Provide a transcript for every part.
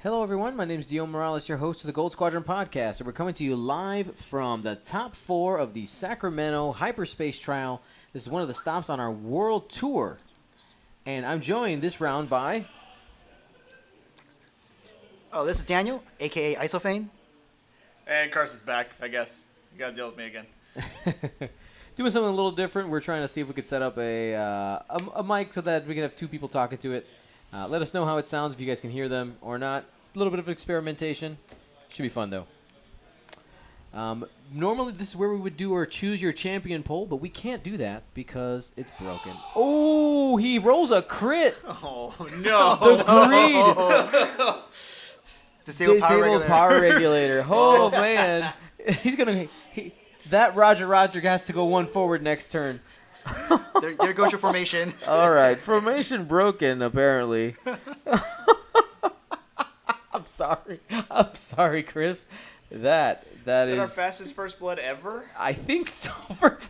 Hello, everyone. My name is Dio Morales, your host of the Gold Squadron podcast, and we're coming to you live from the top 4 of the Sacramento Hyperspace Trial. This is one of the stops on our world tour, and I'm joined this round by... Oh, this is Daniel, a.k.a. Isophane. And Carson's back, I guess. You gotta deal with me again. Doing something a little different. We're trying to see if we could set up a mic so that we can have 2 people talking to it. Let us know how it sounds, if you guys can hear them or not. A little bit of experimentation. Should be fun, though. Normally, this is where we would do our Choose Your Champion poll, but we can't do that because it's broken. Oh, he rolls a crit. Oh, no. The greed. Disabled Power regulator. Oh, man. He's going to... That Roger has to go one forward next turn. there goes your formation. All right. Formation broken, apparently. I'm sorry, Chris. That is our fastest first blood ever? I think so.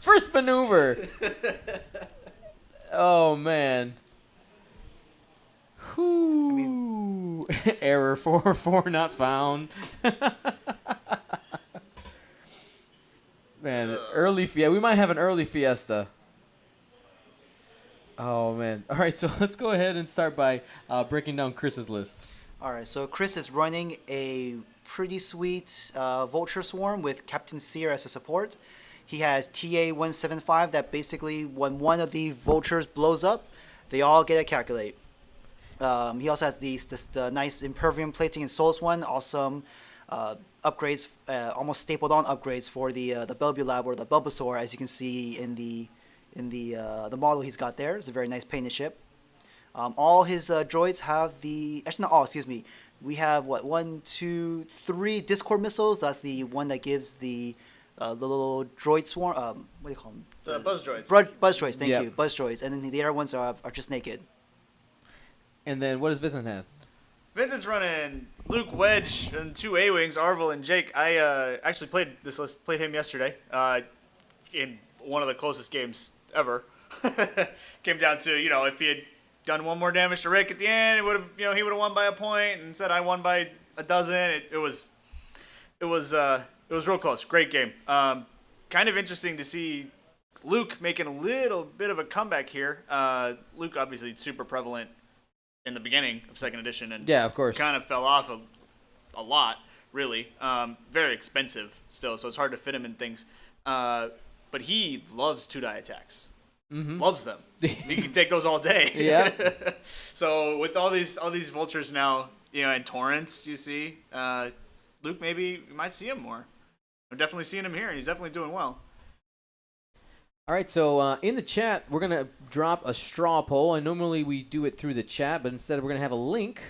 First maneuver. Oh, man. Whoo. Error 4 not found. Man, we might have an early fiesta. Oh, man. All right, so let's go ahead and start by breaking down Chris's list. All right, so Chris is running a pretty sweet Vulture Swarm with Captain Seer as a support. He has TA-175 that basically, when one of the Vultures blows up, they all get a calculate. He also has the nice Impervium plating and Souls one, awesome upgrades, almost stapled on upgrades for the Belbulab or the Bulbasaur, as you can see in the model he's got there. It's a very nice painted ship. All his droids have actually not all, excuse me. We have 1, 2, 3 Discord missiles. That's the one that gives the little droid swarm. What do you call them? The buzz droids. Buzz droids, thank you. Buzz droids. And then the other ones are just naked. And then what does Vincent have? Vincent's running Luke, Wedge, and 2 A-Wings, Arvel, and Jake. I actually played him yesterday in one of the closest games ever. Came down to, if he had done 1 more damage to Rick at the end, it would have, he would have won by a point. And instead, I won by a dozen. It was real close. Great game. Kind of interesting to see Luke making a little bit of a comeback here. Luke obviously super prevalent in the beginning of 2nd edition, and yeah, of course, kind of fell off a lot, really. Very expensive still, so it's hard to fit him in things. But he loves 2-die attacks. Mm-hmm. Loves them. He can take those all day. Yeah. So with all these Vultures now, and Torrents, you see, Luke, maybe you might see him more. I'm definitely seeing him here, and he's definitely doing well. All right, so in the chat, we're going to drop a straw poll. And normally we do it through the chat, but instead we're going to have a link,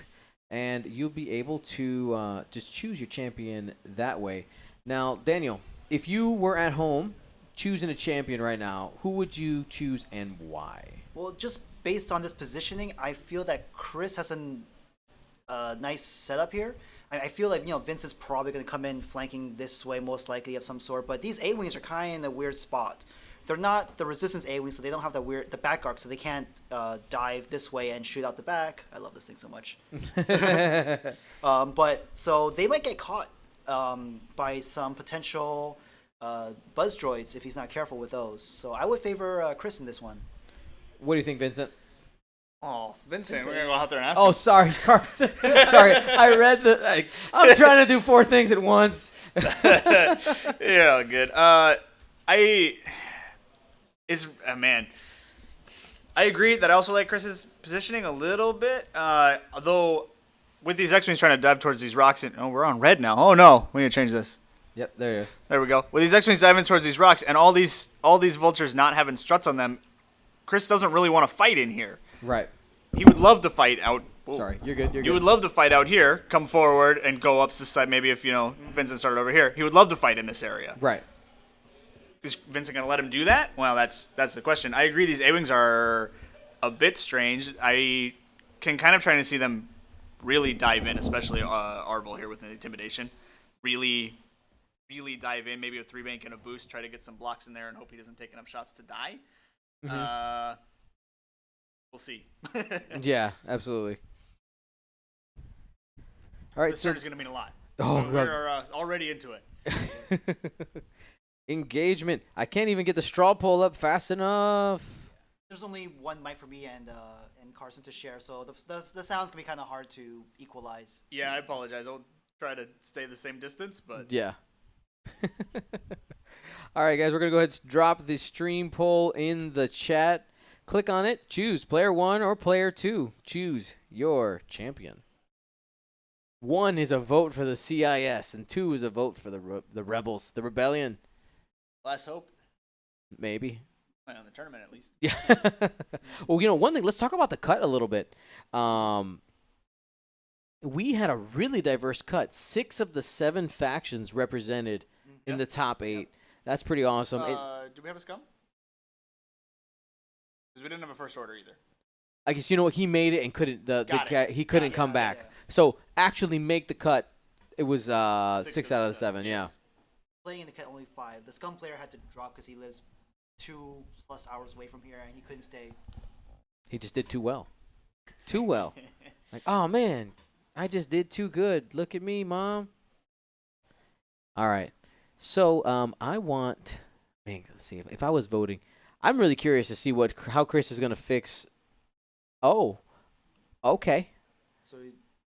and you'll be able to just choose your champion that way. Now, Daniel, if you were at home choosing a champion right now, who would you choose and why? Well, just based on this positioning, I feel that Chris has a nice setup here. I feel like, Vincent's probably going to come in flanking this way, most likely of some sort, but these A-Wings are kind of in a weird spot. They're not the resistance A-Wings, so they don't have the back arc, so they can't dive this way and shoot out the back. I love this thing so much. But so they might get caught by some potential buzz droids if he's not careful with those. So I would favor Chris in this one. What do you think, Vincent? Oh, Vincent, we're going to go out there and ask him. Oh, sorry, Carson. Sorry, I read I'm trying to do 4 things at once. Yeah, good. Man, I agree that I also like Chris's positioning a little bit. Although with these X-Wings trying to dive towards these rocks, we're on red now. Oh no, we need to change this. Yep, there it is. There we go. With these X-Wings diving towards these rocks and all these Vultures not having struts on them, Chris doesn't really want to fight in here. Right. He would love to fight out. Whoa. Sorry, you're good. You would love to fight out here, come forward, and go up this side. Maybe if Vincent started over here, he would love to fight in this area. Right. Is Vincent going to let him do that? Well, that's the question. I agree these A-Wings are a bit strange. I can kind of try to see them really dive in, especially Arvel here with an Intimidation. Really, really dive in, maybe a 3-bank and a boost, try to get some blocks in there and hope he doesn't take enough shots to die. Mm-hmm. We'll see. Yeah, absolutely. All right, This so turn is going to mean a lot. Oh, We're already into it. engagement. I can't even get the straw poll up fast enough. There's only one mic for me and Carson to share, so the sounds can be kind of hard to equalize. Yeah, I apologize. I'll try to stay the same distance, but Yeah. All right, guys, we're going to go ahead and drop the stream poll in the chat. Click on it. Choose player 1 or player 2. Choose your champion. 1 is a vote for the CIS, and 2 is a vote for the Rebels, the Rebellion. last hope. Maybe. Well, in the tournament, at least. Yeah. Well, one thing, let's talk about the cut a little bit. We had a really diverse cut. 6 of the 7 factions represented in the top 8. That's pretty awesome. Do we have a scum? Because we didn't have a first order either. I guess what he made it and couldn't. He couldn't come back. yeah. So actually make the cut. It was 6 out of the 7. Yeah. Yes. Playing in the cut only 5. The Scum player had to drop because he lives 2+ hours away from here and he couldn't stay. He just did too well. Too well. Like, oh man, I just did too good. Look at me, mom. All right. So I want. Man, let's see. If I was voting, I'm really curious to see how Chris is gonna fix. Oh, okay.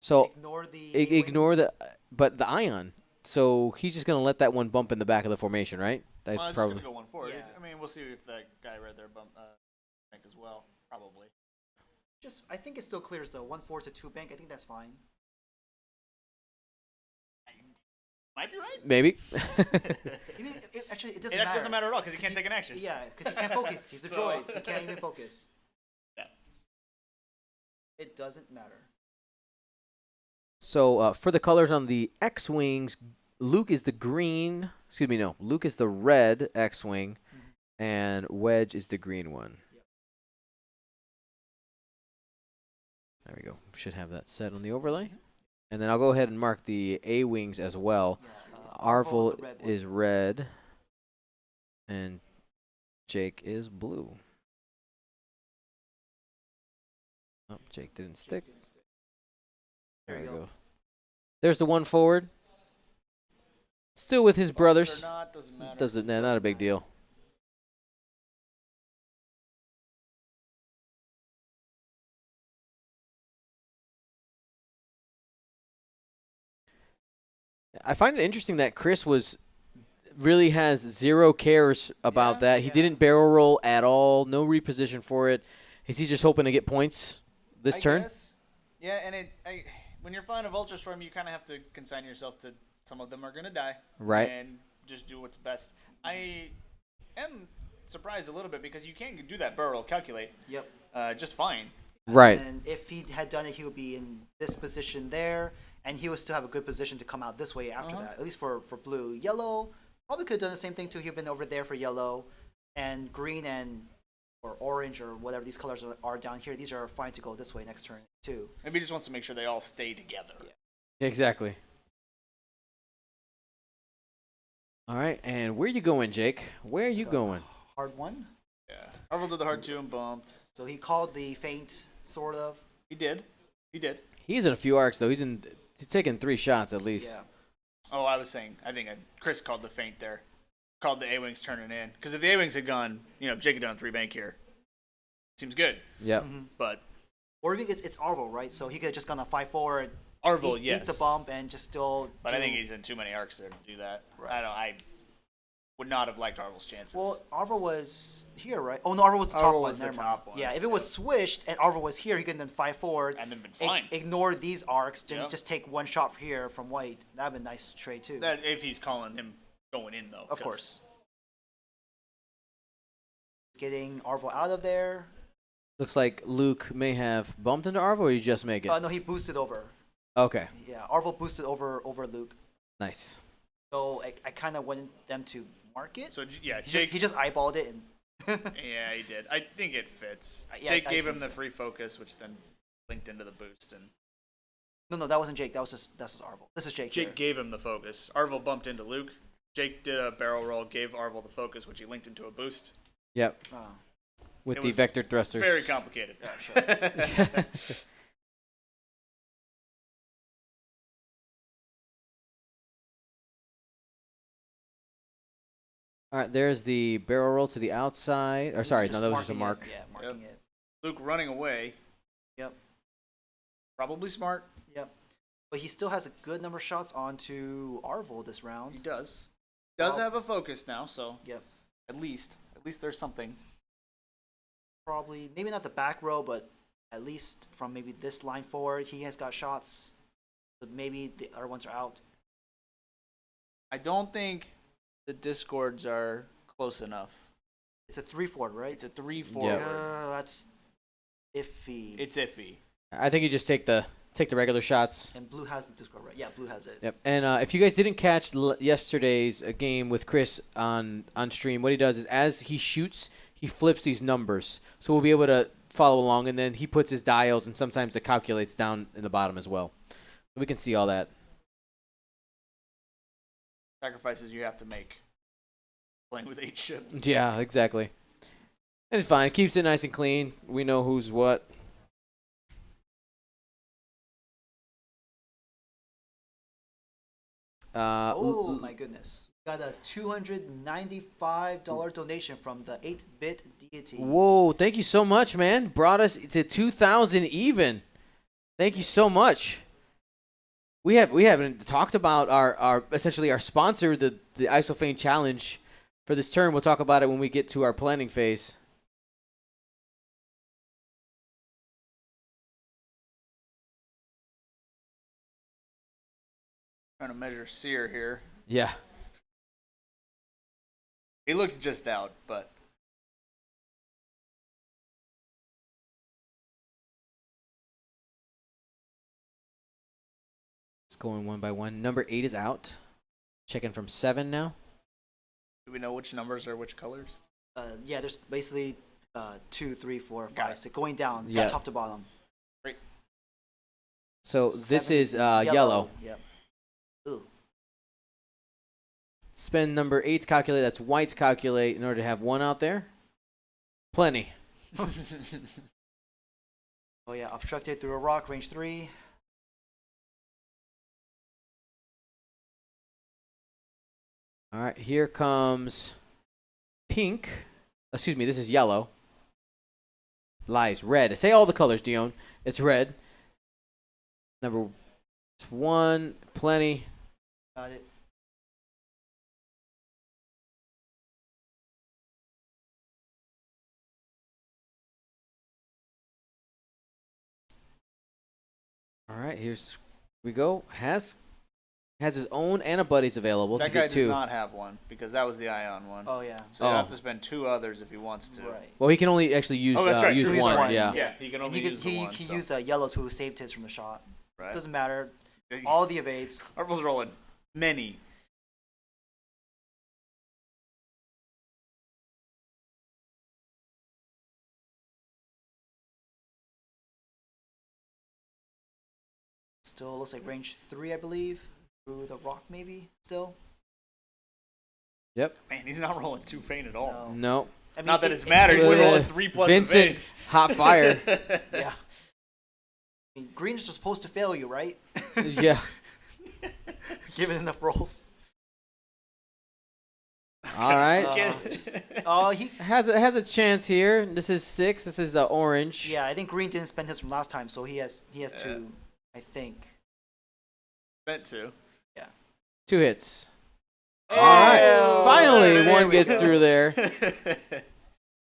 So ignore the ignore but the ion. So he's just gonna let that one bump in the back of the formation, right? That's Well, it's probably. just gonna go 1 forward. Yeah. I mean, we'll see if that guy right there bump bank as well. Probably. I think it still clears though. 1-4 to 2 bank. I think that's fine. Might be right. Maybe. Actually, it It doesn't actually matter. doesn't matter at all because he can't take an action. Yeah, because he can't focus. He's a So- droid. He can't even focus. Yeah. It doesn't matter. So for the colors on the X-wings, Luke is the green. Excuse me, no. Luke is the red X-wing, and Wedge is the green one. Yep. There we go. Should have that set on the overlay. And then I'll go ahead and mark the A-wings as well. Yeah, Arvel the red one. is red, and Jake is blue. Oh, Jake didn't stick. There we go. There's the 1 forward. Still with his brothers. Or not, doesn't matter. Doesn't, nah, not a big deal. I find it interesting that Chris really has 0 cares about that. He didn't barrel roll at all. No reposition for it. Is he just hoping to get points this turn? Guess. Yeah, and when you're flying a Vulture Storm, you kind of have to consign yourself to some of them are going to die. Right. And just do what's best. I am surprised a little bit because you can do that barrel calculate Yep. just fine. Right. And if he had done it, he would be in this position there, and he would still have a good position to come out this way after that. At least for blue. Yellow probably could have done the same thing too. He'd been over there for yellow, and green or orange or whatever these colors are down here. These are fine to go this way next turn too. Maybe he just wants to make sure they all stay together. Yeah. Exactly. All right, and where you going, Jake? Where are you going? Hard one. Yeah. Arvel did the hard 2 and bumped. So he called the feint, sort of. He did. He's in a few arcs though. He's taking 3 shots at least. Yeah. Oh, I was saying, I think Chris called the feint there. Called the A-Wings turning in. Because if the A-Wings had gone, if Jake had done a 3 bank here, seems good. Yep. But Or even it's Arvel, right? So he could have just gone a 5-4, Arvel, eat yes. the bump, and just still. But I think he's in too many arcs there to do that. Right. I would not have liked Arvel's chances. Well, Arvel was here, right? Oh no, Arvel was the top Arvel one. was the Never top mind. one. Yeah, if it was swished and Arvel was here, he could have done 5-4. and then been fine. Ignore these arcs, Yep. just take 1 shot here from white. That'd been a nice trade too. That if he's calling him going in though. Of 'cause course. Getting Arvel out of there. Looks like Luke may have bumped into Arvo, or you just make it? No, he boosted over. Okay. Yeah, Arvel boosted over Luke. Nice. So I kind of wanted them to mark it. So yeah, he Jake. just eyeballed it and. Yeah, he did. I think it fits. Yeah, Jake I gave him think the so. free focus, which then linked into the boost, and No, that wasn't Jake. That's just Arvel. This is Jake. Jake here. gave him the focus. Arvel bumped into Luke. Jake did a barrel roll, gave Arvel the focus, which he linked into a boost. Yep. Oh. With It the was vector thrusters. Very complicated. Yeah, sure. All right, there's the barrel roll to the outside. Or sorry, no, that was just a mark. Yeah, marking it. Luke running away. Yep. Probably smart. Yep. But he still has a good number of shots onto Arvel this He round. does. Does Well- have a focus now, so Yep. at least there's something. Probably, maybe not the back row, but at least from maybe this line forward, he has got shots. But maybe the other ones are out. I don't think the discords are close enough. It's a 3 forward, right? It's a 3 forward. That's iffy. It's iffy. I think you just take the regular shots. And blue has the Discord, right? Yeah, blue has it. Yep. And if you guys didn't catch yesterday's game with Chris on stream, what he does is as he shoots, he flips these numbers, so we'll be able to follow along. And then he puts his dials, and sometimes it calculates down in the bottom as well. So we can see all that. Sacrifices you have to make playing with 8 ships. Yeah, exactly. And it's fine. It keeps it nice and clean. We know who's what. Oh my goodness. Got a $295 donation from the 8-bit deity. Whoa, thank you so much, man. Brought us to 2,000 even. Thank you so much. We haven't talked about our essentially our sponsor, the Isofane Challenge for this term. We'll talk about it when we get to our planning phase. Trying to measure Sear here. Yeah. He looked just out, but It's going one by one. Number 8 is out. Checking from 7 now. do we know which numbers are which colors? Yeah, there's basically 2, 3, 4, Got 5, it. 6, going down, Yeah. top to bottom. Great. So this 7 is yellow. Yep. Ooh. Spend number 8's calculate. That's white's calculate in order to have 1 out there. Plenty. Oh yeah, obstructed through a rock, range 3. All right, here comes pink. Excuse me, this is yellow. Lies, red. Say all the colors, Dion. It's red. Number 1, plenty. Got it. All right, here's we go. Has his own and a buddy's available That to guy get does 2. not have one because that was the Ion one. Oh yeah. So he'll Oh. have to spend 2 others if he wants to. Right. Well, he can only actually use Oh, that's right. use True, he's one. one. Yeah. Yeah, he can And only he use could the one. he so. used Yellows who saved his from the shot. Right. Doesn't matter. All the evades. Arvel's rolling many. Still looks like range 3, I believe. Through the rock, maybe. Still. Yep. Man, he's not rolling 2 pain at all. No. No. I mean, Not that it- it's mattered. He's Uh, rolling 3 plus Vincent, evades. hot fire. Yeah. I mean, green's supposed to fail you, right? Yeah. Given enough rolls. All right. Oh, he. Has a chance here. This is 6. This is orange. Yeah, I think green didn't spend his from last time, so he has 2. I think. Meant to. 2 hits. Oh, All right. there Finally, it one is. gets through there.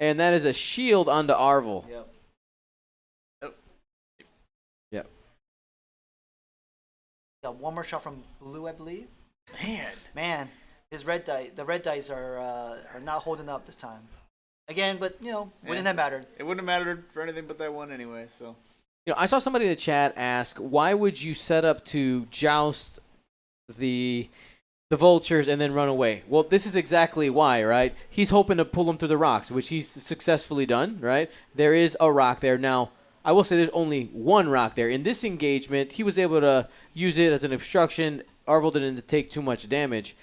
And that is a shield onto Arvel. Yep. Yep. Got one more shot from blue, I believe. Man. Man, his red die. The red dice are not holding up this time. Again, but wouldn't that matter? It wouldn't have mattered for anything but that one anyway, so. I saw somebody in the chat ask, why would you set up to joust the vultures and then run away? Well, this is exactly why, right? He's hoping to pull them through the rocks, which he's successfully done, right? There is a rock there. Now, I will say there's only one rock there. In this engagement, he was able to use it as an obstruction. Arvel didn't take too much damage.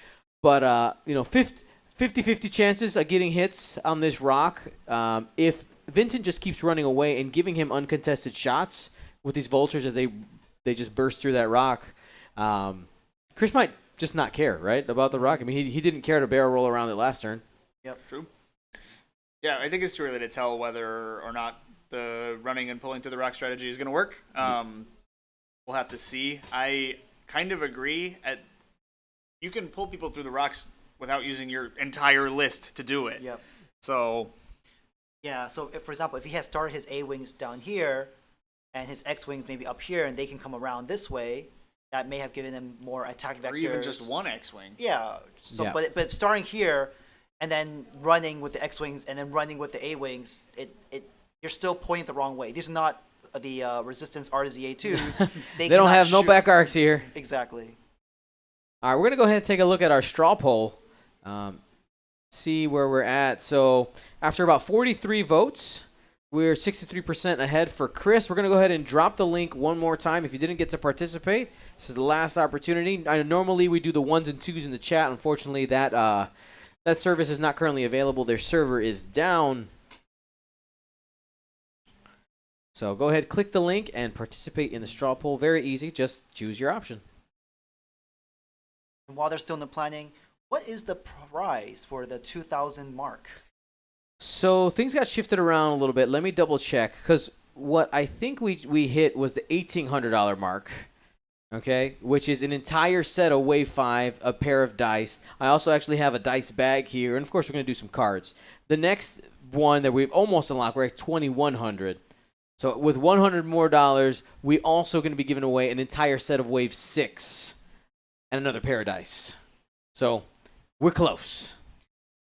But, 50-50 chances of getting hits on this rock. If Vincent just keeps running away and giving him uncontested shots with these vultures as they just burst through that rock, Chris might just not care, right, about the rock. I mean, he didn't care to barrel roll around it last turn. Yep. True. Yeah, I think it's too early to tell whether or not the running and pulling through the rock strategy is going to work. We'll have to see. I kind of agree. You can pull people through the rocks without using your entire list to do it. Yep. So. Yeah. So, for example, if he has started his A-wings down here, and his X-wings maybe up here, and they can come around this way, that may have given him more attack vectors. Or even just one X-wing. Yeah. So, Yeah. But starting here, and then running with the X-wings, and then running with the A-wings, you're still pointing the wrong way. These are not the Resistance RZA2s. They don't cannot have no shoot- back arcs here. Exactly. All right, we're going to go ahead and take a look at our straw poll, see where we're at. So after about 43 votes, we're 63% ahead for Chris. We're going to go ahead and drop the link one more time. If you didn't get to participate, this is the last opportunity. Normally we do the 1s and 2s in the chat. Unfortunately, that service is not currently available. Their server is down. So go ahead, click the link, and participate in the straw poll. Very easy. Just choose your option. And while they're still in the planning, what is the prize for the 2,000 mark? So things got shifted around a little bit. Let me double check, because what I think we hit was the $1,800 mark, okay, which is an entire set of Wave 5, a pair of dice. I also actually have a dice bag here, and of course we're going to do some cards. The next one that we've almost unlocked, we're at $2,100. So with $100 more, we also going to be giving away an entire set of Wave 6 and another pair of dice. So we're close.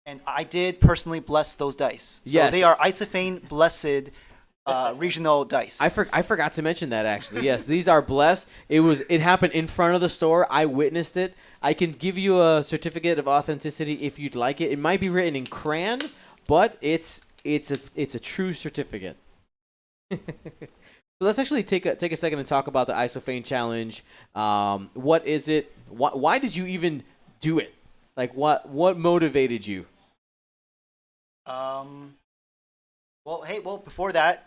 And I did personally bless those dice. So Yes. they are Isophane blessed regional dice. I forgot to mention that, actually. Yes, these are blessed. It happened in front of the store. I witnessed it. I can give you a certificate of authenticity if you'd like it. It might be written in crayon, but it's a true certificate. So let's actually take a second and talk about the Isophane challenge. What is it? Why did you even do it? Like, what motivated you? Well, before that,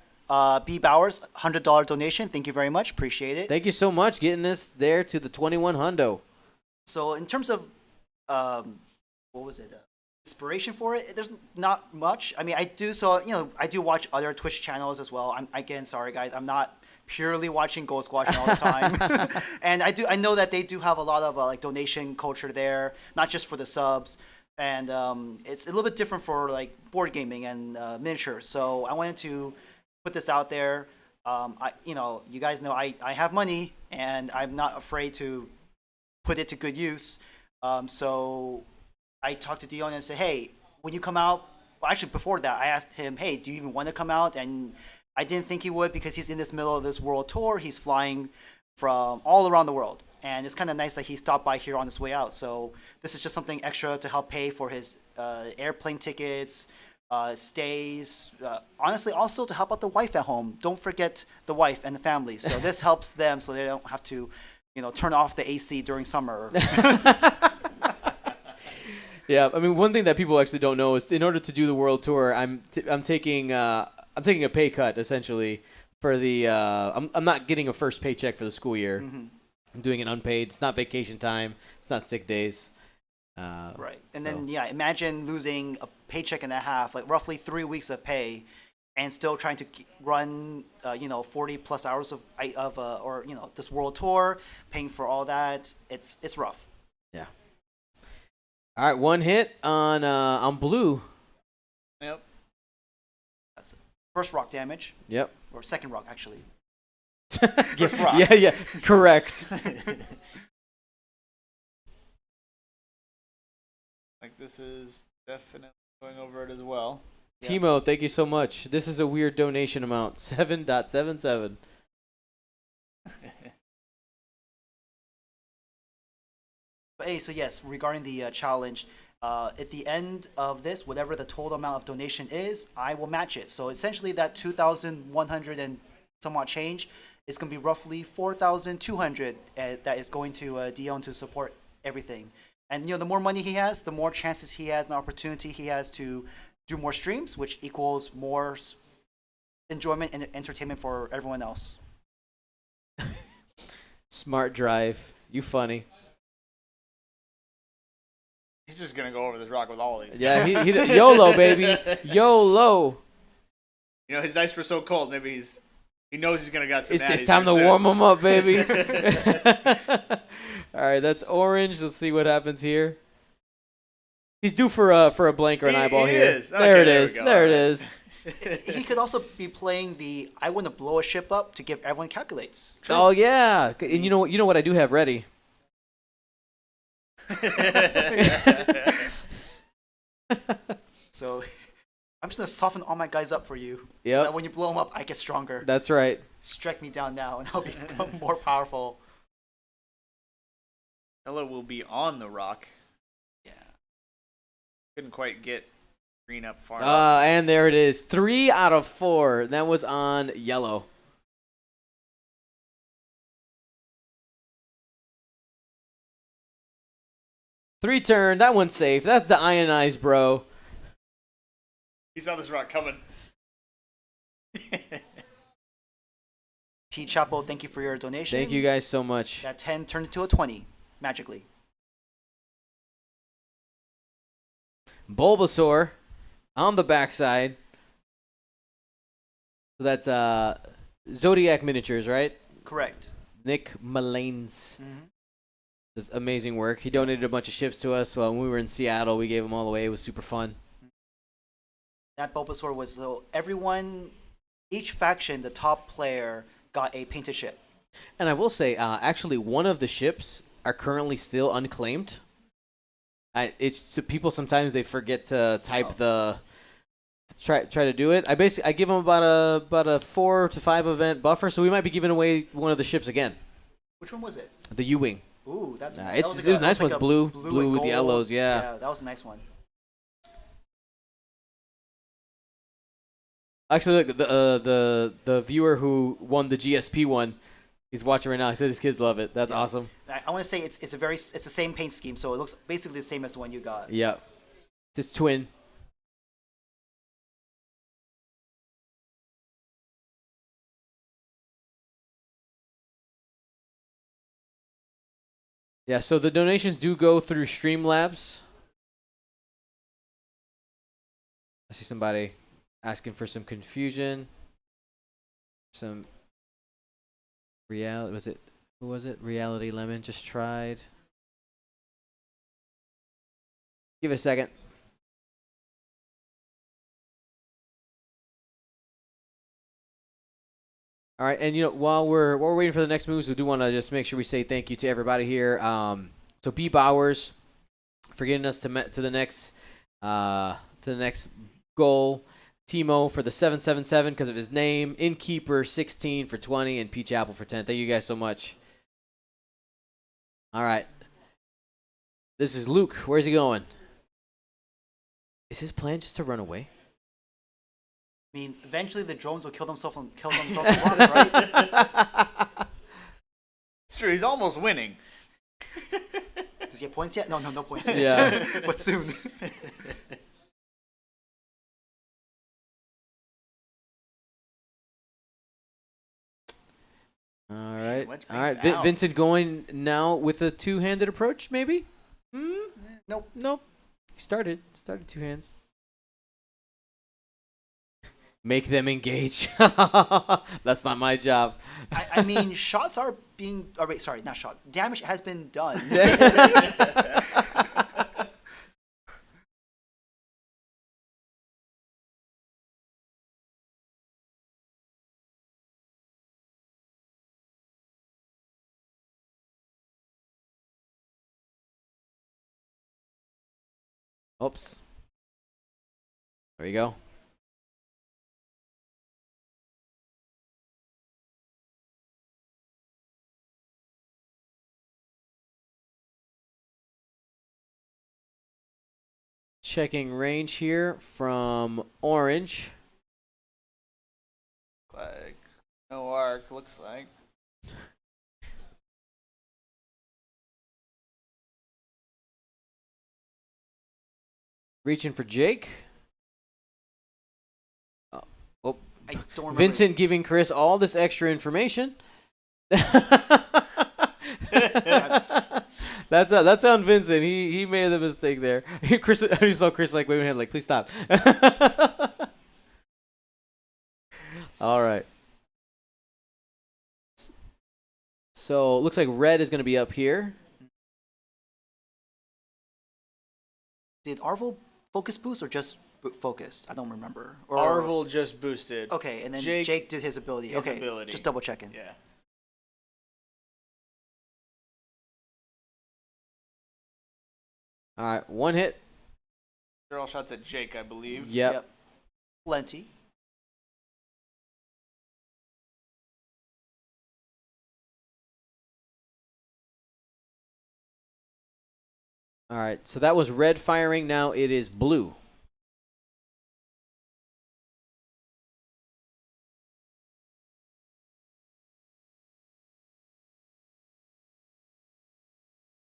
B. Bowers, $100 donation. Thank you very much. Appreciate it. Thank you so much, getting us there to the 21 hundo. So in terms of, what was it? Inspiration for it, there's not much. I mean, I do watch other Twitch channels as well. Sorry guys, I'm not purely watching Gold Squadron all the time. And I know that they do have a lot of like donation culture there, not just for the subs. And it's a little bit different for like board gaming and miniatures. So I wanted to put this out there. You guys know I have money and I'm not afraid to put it to good use. So I talked to Dion and said, hey, when you come out, well, actually before that, I asked him, hey, do you even want to come out? And I didn't think he would because he's in this middle of this world tour. He's flying from all around the world. And it's kind of nice that he stopped by here on his way out. So this is just something extra to help pay for his airplane tickets, stays. Honestly, also to help out the wife at home. Don't forget the wife and the family. So this helps them so they don't have to, turn off the AC during summer. Yeah, I mean, one thing that people actually don't know is in order to do the world tour, I'm taking a pay cut essentially for the. I'm not getting a first paycheck for the school year. Mm-hmm. I'm doing it unpaid. It's not vacation time. It's not sick days. Right, and then imagine losing a paycheck and a half, like roughly 3 weeks of pay, and still trying to run 40 plus hours of this world tour, paying for all that. It's rough. Yeah. All right, one hit on blue. Yep. That's first rock damage. Yep. Or second rock, actually. Yes, rock. Yeah, correct. Like, this is definitely going over it as well. Timo, thank you so much. This is a weird donation amount, 7.77. But hey, so yes, regarding the challenge, at the end of this, whatever the total amount of donation is, I will match it. So essentially that 2,100 and somewhat change is going to be roughly 4,200 that is going to Dion to support everything. And the more money he has, the more chances he has, an opportunity he has to do more streams, which equals more enjoyment and entertainment for everyone else. Smart drive. You funny. He's just gonna go over this rock with all of these. Yeah, he YOLO, baby. YOLO. You know, his dice were so cold. Maybe he knows he's gonna get some. It's time to warm him up, baby. All right, that's orange. Let's see what happens here. He's due for a blank or an eyeball he here. Is. There Okay, it is. There it is. He could also be playing the I want to blow a ship up to give everyone calculates. Oh yeah, and you know what I do have ready. So I'm just gonna soften all my guys up for you. Yep. So that when you blow them up, I get stronger. That's right. Strike me down now, and I'll become more powerful. Ella will be on the rock. Yeah. Couldn't quite get green up far enough. And there it is. 3 out of 4. That was on yellow. Three turn. That one's safe. That's the ionized, bro. He saw this rock coming. Pete Chapo, thank you for your donation. Thank you guys so much. That 10 turned into a 20, magically. Bulbasaur on the backside. So that's Zodiac Miniatures, right? Correct. Nick Mullanes Mm-hmm. does amazing work. He donated a bunch of ships to us. So when we were in Seattle, we gave them all away. It was super fun. That Bulbasaur was so everyone, each faction, the top player got a painted ship. And I will say, actually, one of the ships are currently still unclaimed. It's so people sometimes they forget to type try to do it. I give them about a 4 to 5 event buffer, so we might be giving away one of the ships again. Which one was it? The U-wing. Ooh, that's It was a nice one. Blue and with the gold. yellows. Yeah. Yeah, that was a nice one. Actually, look, the viewer who won the GSP one, he's watching right now. He said his kids love it. That's awesome. I want to say it's the same paint scheme, so it looks basically the same as the one you got. Yeah, it's his twin. Yeah, so the donations do go through Streamlabs. I see somebody asking for some confusion. Some reality. Who was it? Reality Lemon just tried. Give it a second. All right, and while we're waiting for the next moves, we do want to just make sure we say thank you to everybody here. So B Bowers for getting us to the next goal. Timo for the 777 because of his name. Innkeeper 16 for 20 and Peach Apple for 10. Thank you guys so much. All right, this is Luke. Where's he going? Is his plan just to run away? I mean, eventually the drones will kill themselves on Mars, right? It's true. He's almost winning. Does he have points yet? No points yet. Yeah. But soon. All right. Which All right. brings out- Vincent going now with a two-handed approach, maybe? Nope. Nope. He started two hands. Make them engage. That's not my job. I mean, shots are being. Oh, wait, sorry, not shot. Damage has been done. Oops. There you go. Checking range here from orange. Like no arc, looks like. Reaching for Jake. Oh. I don't remember. Vincent giving Chris all this extra information. That's on Vincent. He made the mistake there. Chris, I just saw Chris like waving his hand like, please stop. All right. So looks like red is going to be up here. Did Arvel focus boost or just focused? I don't remember. Or Arvel just boosted. Okay, and then Jake Jake did his ability. his Okay, ability. just double checking. Yeah. All right, one hit. They're all shots at Jake, I believe. Yep. Plenty. All right, so that was red firing. Now it is blue.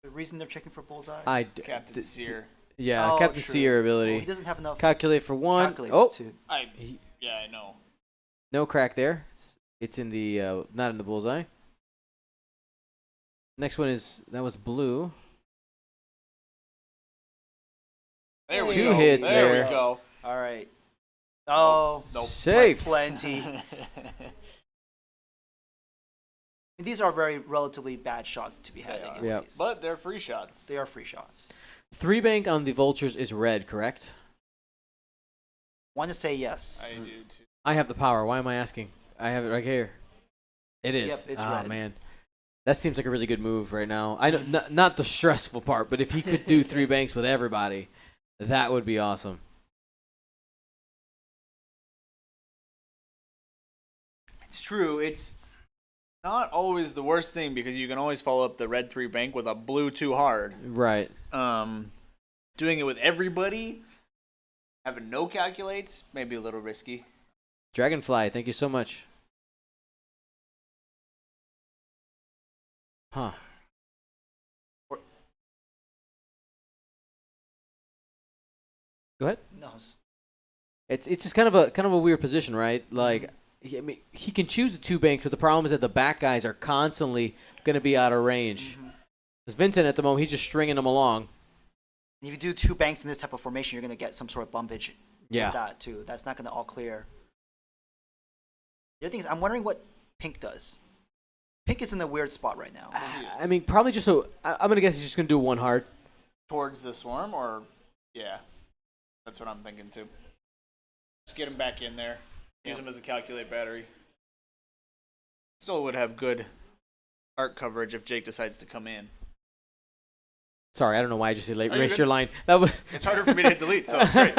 The reason they're checking for bullseye. Captain Sear. Yeah, Oh, Captain true. Seer Well, ability. he doesn't have enough Calculate for one. calculates Oh, to. Yeah, I know. no crack there. It's in the not in the bullseye. Next one that was blue. There we Two go. hits there. there. We go. All right. Oh, Nope. Safe. plenty. These are very relatively bad shots to be had. They are. anyways. Yep. But they're free shots. They are free shots. 3 bank on the vultures is red, correct? Want to say yes. I do too. I have the power. Why am I asking? I have it right here. It is. Yep, it's oh red. man, that seems like a really good move right now. I know, not the stressful part, but if he could do 3 banks with everybody, that would be awesome. It's true. It's not always the worst thing because you can always follow up the red 3 bank with a blue 2 hard. Right. Doing it with everybody, having no calculates, maybe a little risky. Dragonfly, thank you so much. Huh. Go ahead. No. It's just kind of a weird position, right? Like, I mean, he can choose the 2 banks, but the problem is that the back guys are constantly going to be out of range. Because Vincent at the moment, he's just stringing them along. If you do 2 banks in this type of formation, you're going to get some sort of bumpage Yeah. with that too. That's not going to all clear. The other thing is, I'm wondering what pink does. Pink is in a weird spot right now. I mean, probably just so. I'm gonna guess he's just gonna do 1 hard. Towards the swarm, or yeah, that's what I'm thinking too. Just get him back in there. Use him as a calculate battery. Still would have good arc coverage if Jake decides to come in. Sorry, I don't know why I just you erased good? your line. That was. It's harder for me to hit delete, so it's great.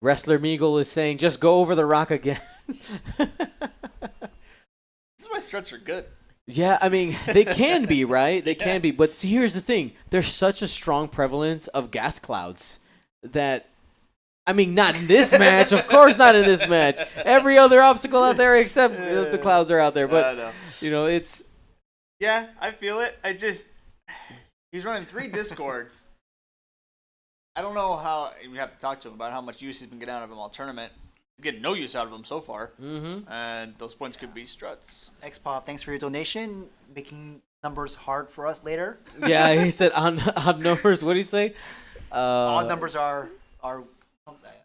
Wrestler Meagle is saying, just go over the rock again. This is why struts are good. Yeah, I mean, they can be, right? They can be. But see, here's the thing. There's such a strong prevalence of gas clouds that, I mean, not in this match. Of course not in this match. Every other obstacle out there except if the clouds are out there. But, you know, it's... Yeah, I feel it. He's running 3 discords. I don't know how we have to talk to him about how much use he's been getting out of him all tournament. He's getting no use out of him so far, and those points could be struts. XPOP, thanks for your donation, making numbers hard for us later. Yeah, he said on numbers. What did he say? Odd numbers are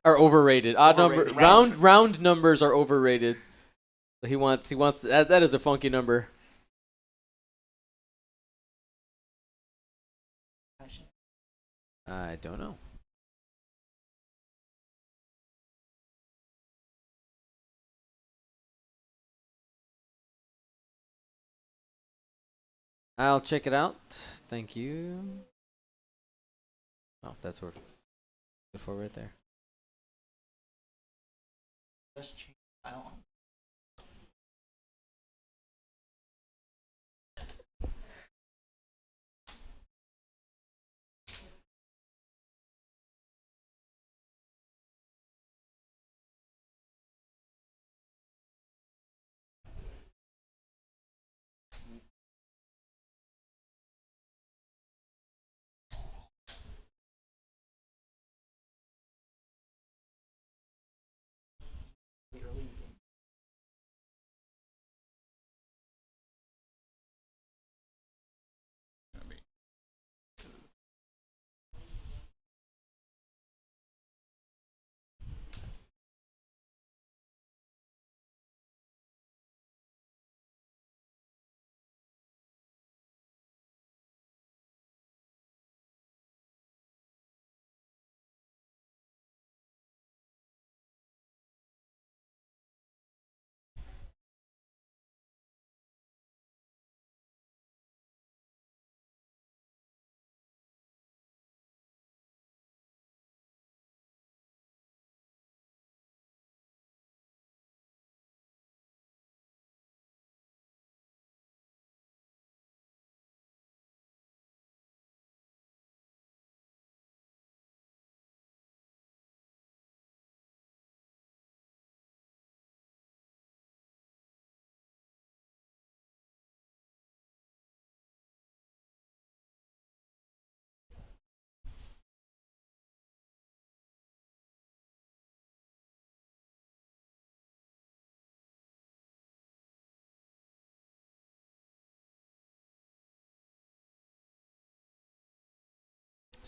overrated. Odd number Overrated. round numbers are overrated. He wants that is a funky number. I don't know. I'll check it out. Thank you. Oh, that's what before right there. I don't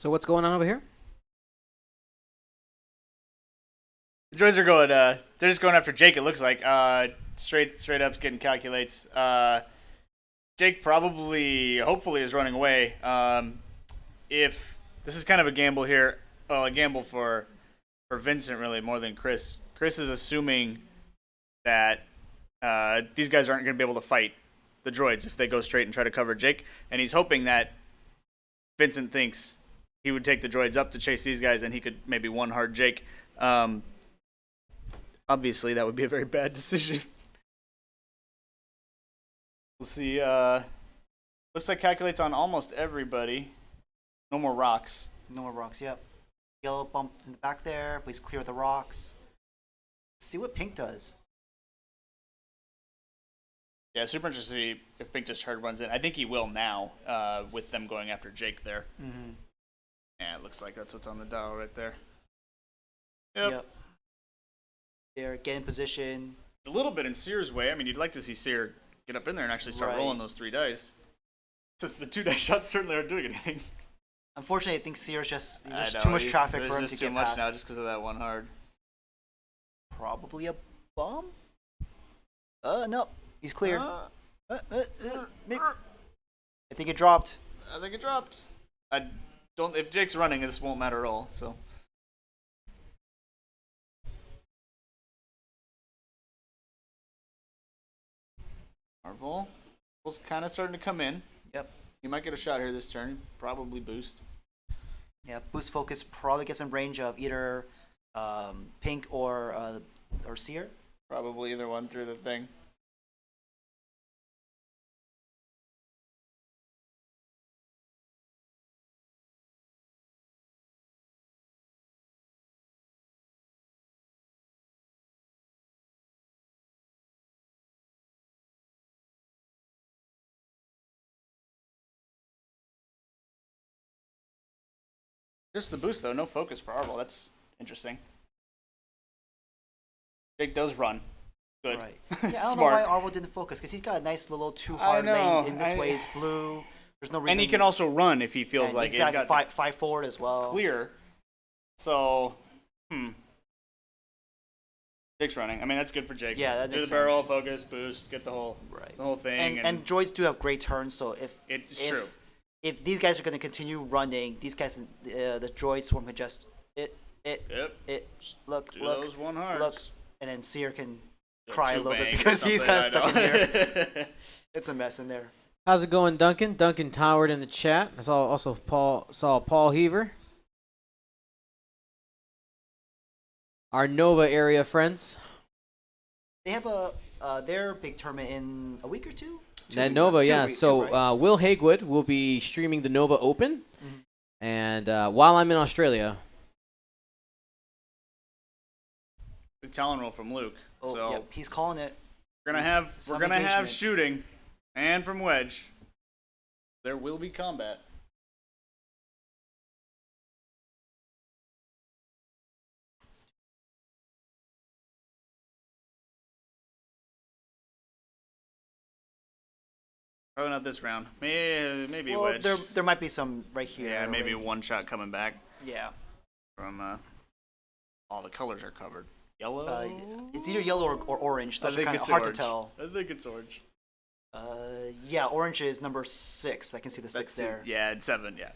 So what's going on over here? The droids are going. They're just going after Jake. It looks like. Straight up's getting calculates. Jake probably, hopefully, is running away. If this is kind of a gamble here, well, a gamble for Vincent really more than Chris. Chris is assuming that these guys aren't going to be able to fight the droids if they go straight and try to cover Jake, and he's hoping that Vincent thinks he would take the droids up to chase these guys, and he could maybe one hard Jake. Obviously, that would be a very bad decision. We'll see. Looks like calculates on almost everybody. No more rocks. No more rocks. Yep. Yellow bump in the back there. Please clear the rocks. Let's see what pink does. Yeah, super interested to see if Pink just hard runs in. I think he will now, with them going after Jake there. Mm-hmm. Yeah, it looks like that's what's on the dial right there. Yep. They're get in position. It's a little bit in Sear's way. I mean, you'd like to see Sear get up in there and actually start rolling those 3 dice. Since the 2 dice shots certainly aren't doing anything. Unfortunately, I think Sear's just too much traffic for him to get past. There's just too much now just because of that one hard. Probably a bomb? No. He's cleared. I think it dropped. I think it dropped. I don't. If Jake's running, this won't matter at all. So. Marvel's kind of starting to come in. Yep. He might get a shot here this turn. Probably boost. Yeah, boost focus probably gets in range of either Pink or Sear. Probably either one through the thing. Just the boost though, no focus for Arvel. That's interesting. Jake does run. Good. Right. Yeah, I don't know why Arvel didn't focus because he's got a nice little 2 hard lane. In this way, it's blue. There's no reason. And he can also run if he feels like exactly. He's got five forward as well. Clear. So, Jake's running. I mean, that's good for Jake. Yeah, that do makes the barrel, sense. focus, boost, get the whole thing. And droids do have great turns, so it's true. If these guys are going to continue running, these guys, the droid swarm can just look, those one hearts. Look, and then Sear can cry a little bit because he's kind of stuck in here. It's a mess in there. How's it going, Duncan? Duncan towered in the chat. I saw Paul Heaver. Our Nova area friends. They have their big tournament in a week or two. That Nova, yeah. So Will Hagewood will be streaming the Nova Open, and while I'm in Australia. Big talon roll from Luke. Oh, so yep, he's calling it. We're gonna have shooting, and from Wedge, there will be combat. Probably not this round. Maybe well, Wedge. There might be some right here. Yeah, maybe one shot coming back. Yeah. From all the colors are covered. Yellow. It's either yellow or orange. Those are kind of hard to tell. I think it's orange. Yeah, orange is number 6. I can see the 6 there. Yeah, and 7. Yeah.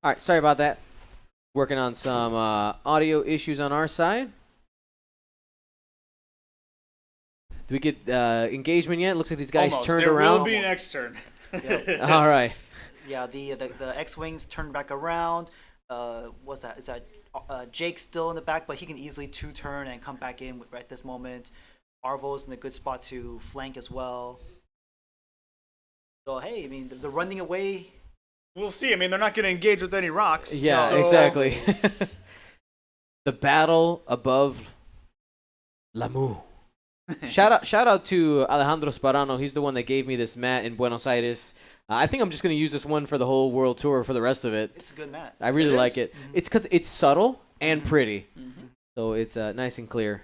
All right, sorry about that. Working on some audio issues on our side. Do we get engagement yet? Looks like these guys Almost. turned there around. will be next turn. All right. Yeah, the X-wings turned back around. What's that? Is that Jake's still in the back, but he can easily two-turn and come back in right at this moment. Arvo's in a good spot to flank as well. So hey, I mean they're running away. We'll see. I mean, they're not going to engage with any rocks. Yeah, so- exactly. The battle above Lamu. Shout out to Alejandro Sparano. He's the one that gave me this mat in Buenos Aires. I think I'm just going to use this one for the whole world tour for the rest of it. It's a good mat. I really like it. Mm-hmm. It's because it's subtle and pretty. Mm-hmm. So it's nice and clear.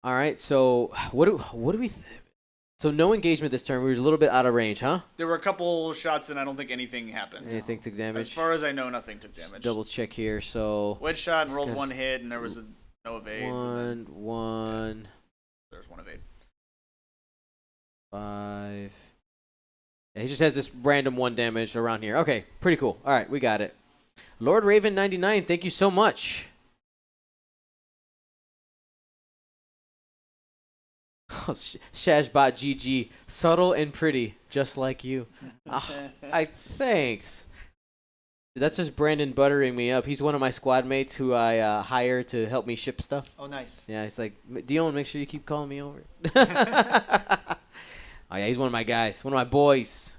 All right, so what do we so no engagement this turn. We were a little bit out of range, huh? There were a couple shots, and I don't think anything happened. Anything took damage? As far as I know, nothing took Just damage. double check here. So Wedge shot and This rolled guy's- one hit, and there was no evades. And then one, there's one evade. 5. Yeah, he just has this random 1 damage around here. Okay, pretty cool. All right, we got it. Lord Raven 99, thank you so much. Oh, Shashbot GG, subtle and pretty, just like you. Thanks. That's just Brandon buttering me up. He's one of my squad mates who I hire to help me ship stuff. Oh, nice. Yeah, he's like, Dion, make sure you keep calling me over. Oh yeah, he's one of my guys, one of my boys.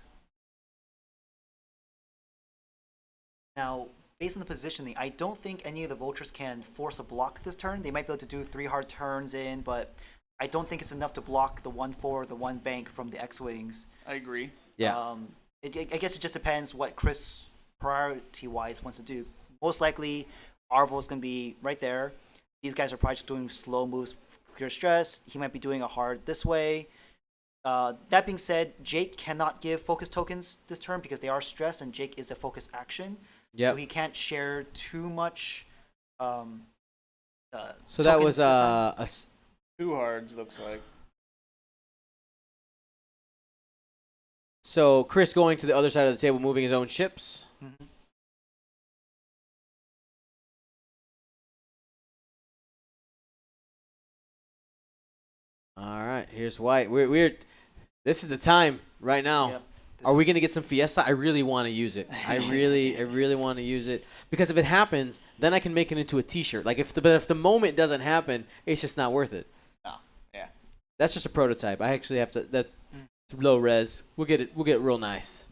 Now, based on the positioning, I don't think any of the vultures can force a block this turn. They might be able to do 3 hard turns in, but I don't think it's enough to block the 1-4, the 1 bank from the X-wings. I agree. Yeah. I guess it just depends what Chris priority-wise wants to do. Most likely, Arvo's going to be right there. These guys are probably just doing slow moves, clear stress. He might be doing a hard this way. That being said, Jake cannot give focus tokens this turn because they are stressed, and Jake is a focus action. Yep. So he can't share too much. So that was tokens this 2 hards, looks like. so Chris going to the other side of the table, moving his own ships. time. Mhm. All right, here's white. We're this is the time right now. Yeah. This Are is- we gonna get some Fiesta? I really want to use it. I really want to use it because if it happens, then I can make it into a T-shirt. Like if the moment doesn't happen, it's just not worth it. Oh, yeah. That's just a prototype. I actually have to. That's low res. We'll get it real nice.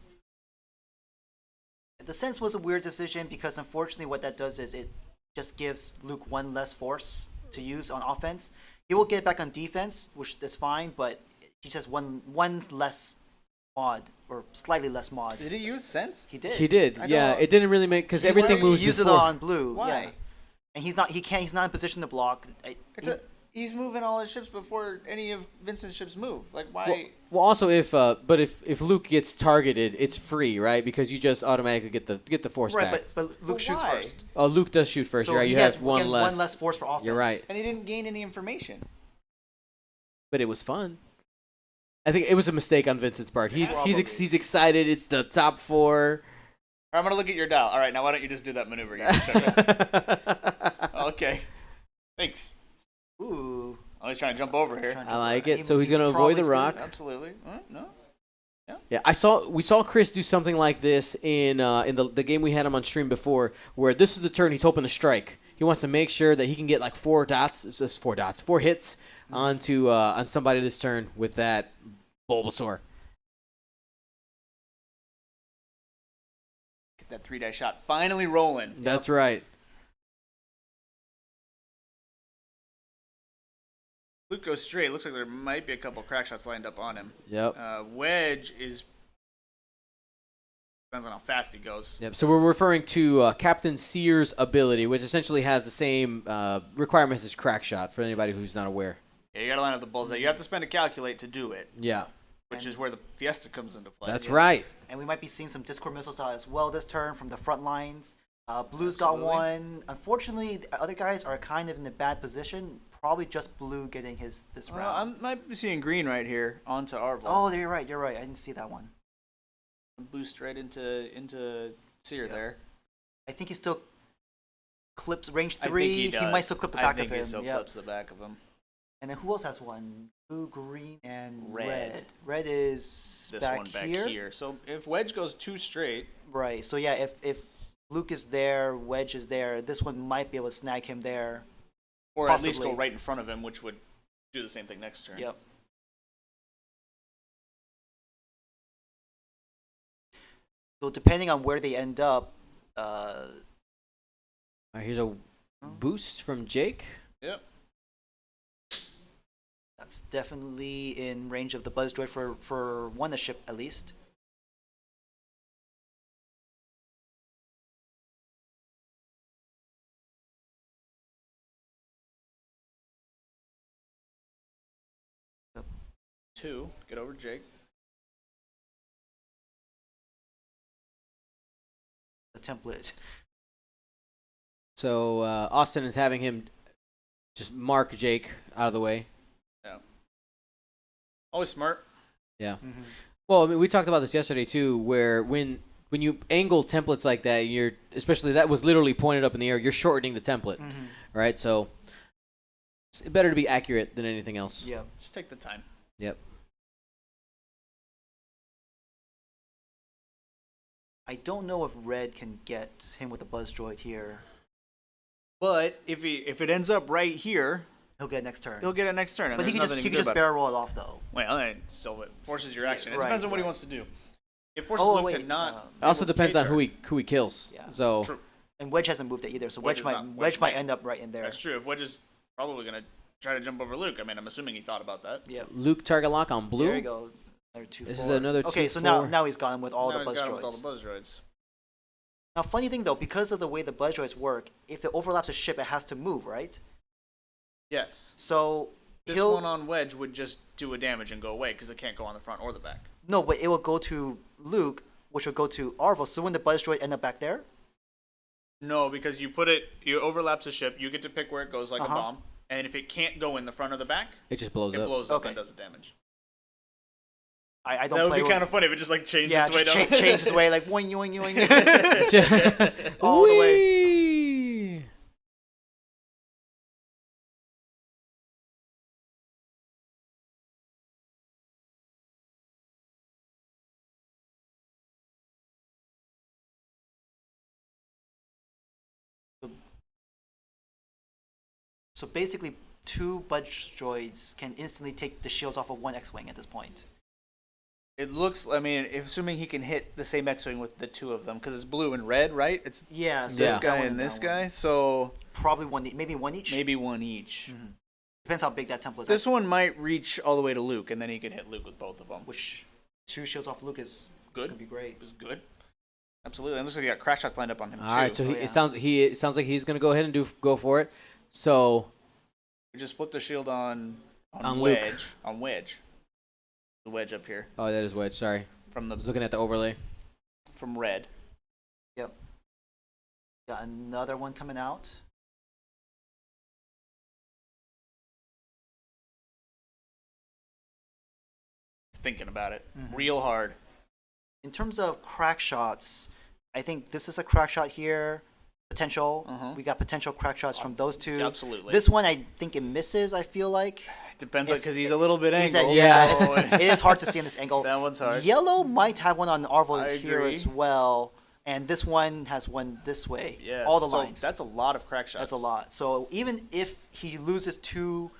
The sense was a weird decision because unfortunately what that does is it just gives Luke 1 less force to use on offense. He will get back on defense, which is fine, but he just one less mod or slightly less mod. Did he use sense? He did. He did. I Yeah, don't- it didn't really make because everything moves He used it before. on blue. Why? Yeah. And he's not in position to block. He's moving all his ships before any of Vincent's ships move. Like, why? Well, also if Luke gets targeted, it's free, right? Because you just automatically get the force Right, back. but Luke shoots why? first. Oh, Luke does shoot first. So You're right. he You has have one again, less. one less force for offense. You're right. And he didn't gain any information. But it was fun. I think it was a mistake on Vincent's part. He's excited. It's the top 4. I'm going to look at your dial. All right, now why don't you just do that maneuver again? Show you. Okay. Thanks. Ooh. Oh, he's trying to jump over here. I like it. So he's gonna avoid the rock. Absolutely. No. Yeah, we saw Chris do something like this in the game we had him on stream before, where this is the turn he's hoping to strike. He wants to make sure that he can get like 4 hits onto on somebody this turn with that Bulbasaur. Get that 3-die shot finally rolling. That's right. Luke goes straight. Looks like there might be a couple crack shots lined up on him. Yep. Wedge is depends on how fast he goes. Yep. So we're referring to Captain Sear's ability, which essentially has the same requirements as crack shot for anybody who's not aware. Yeah, you gotta line up the bullseye. You have to spend a calculate to do it, Yeah. which is where the Fiesta comes into play. That's right. And we might be seeing some Discord missiles out as well this turn from the front lines. Blue's got Absolutely. one. Unfortunately, the other guys are kind of in a bad position. Probably just Blue getting this round. I might be seeing green right here onto Arvel. Oh, you're right. I didn't see that one. Boost right into Seer there. I think he still clips range I think 3. he He does. might still clip the back I think of him. he still Yep. clips the back of him. And then who else has one? Blue, green, and Red. red. Red is This back one back here. here. So if Wedge goes 2 straight, Right. So yeah, if Luke is there, Wedge is there, this one might be able to snag him there. or at least go Possibly. right in front of him, which would do the same thing next turn. Yep. So depending on where they end up, All right, here's a boost from Jake. Yep. that's definitely in range of the Buzz Droid for one a ship at least. Two. Get over Jake. The template. So Austin is having him just mark Jake out of the way. Yeah. Always smart. Yeah. Mm-hmm. Well, I mean, we talked about this yesterday too, where when you angle templates like that, you're especially that was literally pointed up in the air. You're shortening the template, Mm-hmm. right? So it's better to be accurate than anything else. Yeah. Just take the time. Yep. I don't know if Red can get him with a Buzz Droid here. But if it ends up right here, He'll get next turn. he'll get it next turn. And but he there's can nothing just you can do about it. barrel roll it off though. Well, it still forces your action. It Right, depends on what he right. wants to do. It forces Oh, Luke wait, to not. It also able to depends on K-turn. who he kills. Yeah. So True. And Wedge hasn't moved it either, so Wedge Wedge is might not. Wedge Wedge might might. end up right in there. That's true. If Wedge is probably gonna try to jump over Luke, I mean, I'm assuming he thought about that. Yeah. Luke target lock on blue. There you go. Another 2, This 4. is another Okay, 2, so 4. now he's got him with all Now the he's Buzz got him Droids. with all the Buzz Droids. Now, funny thing though, because of the way the Buzz Droids work, if it overlaps a ship, it has to move, right? Yes. So This he'll one on Wedge would just do a damage and go away because it can't go on the front or the back. no, but it will go to Luke, which will go to Arvo. So when the Buzz Droid end up back there, No, because you overlaps a ship, you get to pick where it goes like a bomb, and if it can't go in the front or the back, It just blows it up. blows up Okay. and does the damage. I don't That would play be with, kind of funny if it just like changed yeah, its way just down. change his way like yoing yoing yoing. All the way. Whee! So basically, 2 Buzz Droids can instantly take the shields off of 1 X-wing at this point. It looks. I mean, assuming he can hit the same X-wing with the 2 of them, because it's blue and red, right? It's Yeah. So this that guy one and this that one. guy, so Probably one, maybe one each. maybe one each. Depends how big that template is. This one might reach all the way to Luke, and then he can hit Luke with both of them, Which 2 shields off Luke is Good. gonna be great. is good. Absolutely. And looks like he got crash shots lined up on him All too. right, so Oh, he, yeah. it sounds like he's gonna go ahead and go for it. So We just flipped the shield on On Luke. Wedge. On Wedge. The Wedge up here oh, that is Wedge. Sorry, from I was looking at the overlay. from red. Yep. Got another one coming out. Thinking about it Mhm. real hard. In terms of crack shots, I think this is a crack shot here. Potential. Uh-huh. We got potential crack shots from those 2. Absolutely. This one, I think it misses. I feel like It depends It's- because he's a little bit He's at- angled. Yeah. so it is hard to see in this angle. that one's hard. Yellow might have one on Arvo I here agree. as well, and this one has one this way. Yes. All the so lines. That's a lot of crack shots. That's a lot. So even if he loses 2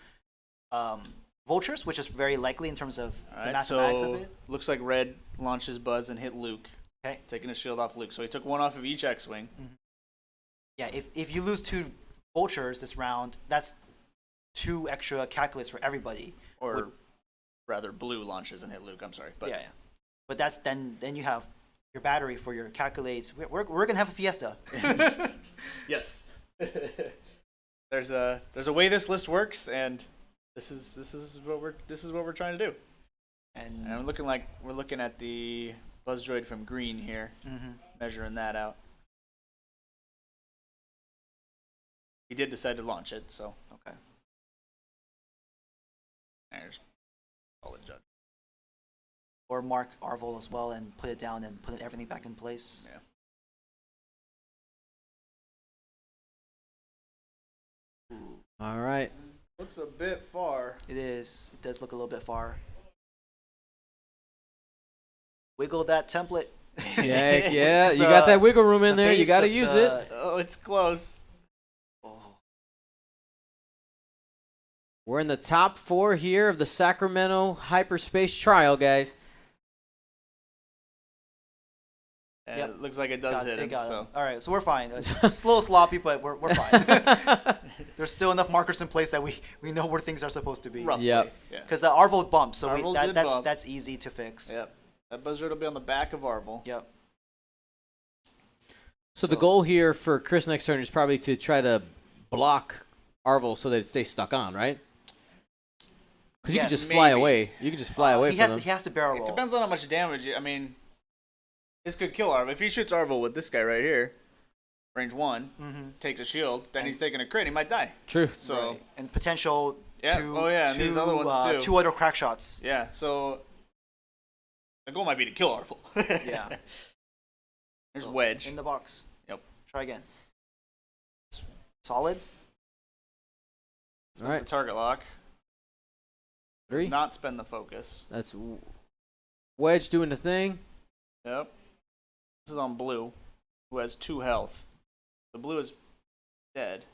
vultures, which is very likely in terms of All the right. mathematics So of it. looks like red launches Buzz and hit Luke, Okay. taking a shield off Luke. So he took one off of each X-wing. Yeah, if you lose 2 vultures this round, that's 2 extra calculates for everybody. Or rather, blue launches and hit Luke. I'm sorry, but yeah. But that's then you have your battery for your calculates. We're gonna have a fiesta. yes. there's a way this list works, and this is what we're trying to do. And And we're looking at the Buzz Droid from green here, measuring that out. He did decide to launch it, so okay. there's solid judge. or mark Arvel as well and put it down and put everything back in place. Yeah. All right. Looks a bit far. It is. It does look a little bit far. Wiggle that template. Yeah, yeah. You got that wiggle room in there. You got to use it. Oh, it's close. Oh. We're in the top 4 here of the Sacramento Hyperspace trial, guys. And Yep. it looks like it does hit him. So All right, so we're fine. It's a little sloppy, but we're fine. There's still enough markers in place that we know where things are supposed to be. roughly. Yep. Yeah. Because the Arvel bumped, so Arvel did that's bump. that's easy to fix. Yep. That buzzer will be on the back of Arvel. Yep. So the goal here for Chris next turn is probably to try to block Arvel so that it stays stuck on, right? Because you can Yes, just fly maybe. away. You can just fly away he from has them. to, he has to barrel It roll. depends on how much damage. I mean, this could kill Arvel. If he shoots Arvel with this guy right here, range 1, takes a shield, then he's taking a crit. He might die. True. So Right. And potential Yeah. two, Oh, yeah, and two, these other ones, too. 2 other crack shots. yeah. So the goal might be to kill Arvel. Yeah. There's Wedge. In the box. Yep. Try again. Solid. All The right. target lock. 3. Does not spend the focus. That's Wedge doing the thing. Yep. This is on blue, who has 2 health. The blue is dead.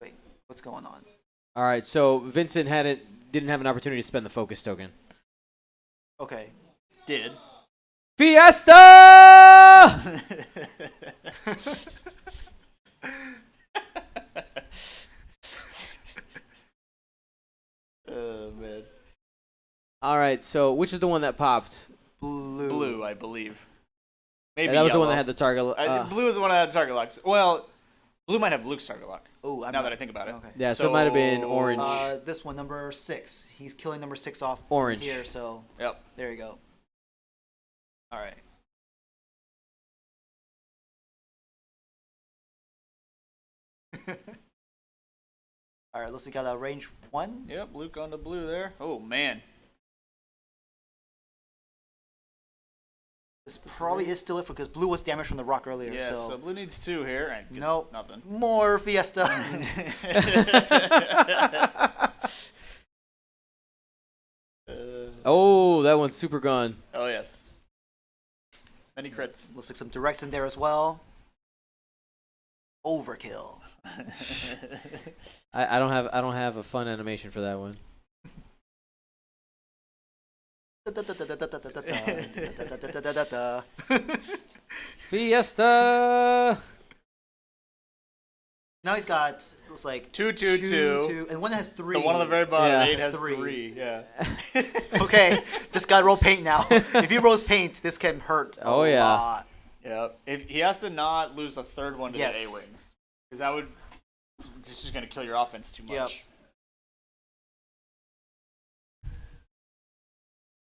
Wait, what's going on? All right. So Vincent didn't have an opportunity to spend the focus token. Okay. Did. Fiesta! Oh man. All right. So which is the one that popped? Blue, I believe. Maybe Yeah, that was the one that yellow. had the target. Blue is the one that had target locks. Well, blue might have Luke's target lock. Oh, Now that I think about it. Okay. Yeah, so it might have been So- orange. This one, number 6. He's killing number 6 off Orange. here, so Yep. there you go. All right. All right, let's see. Got a range 1. Yep. Luke on the blue there. Oh man. This probably is still it because blue was damaged from the rock earlier. Yeah. So so blue needs 2 here. And gets Nope. Nothing. more Fiesta. Oh, that one's super gone. Oh yes. Many crits. Looks like some directs in there as well. Overkill. I don't have a fun animation for that one. Fiesta. Now he's got looks like 2, 2, 2. and one has 3. The one on the very bottom, Yeah. 8 has Has 3. 3. Yeah. Okay, just gotta roll paint now. If he rolls paint, this can hurt. Oh, yeah. Lot. Yeah. If he has to not lose a third one to Yes. the A-wings, because that would this is gonna kill your offense too much. Yep.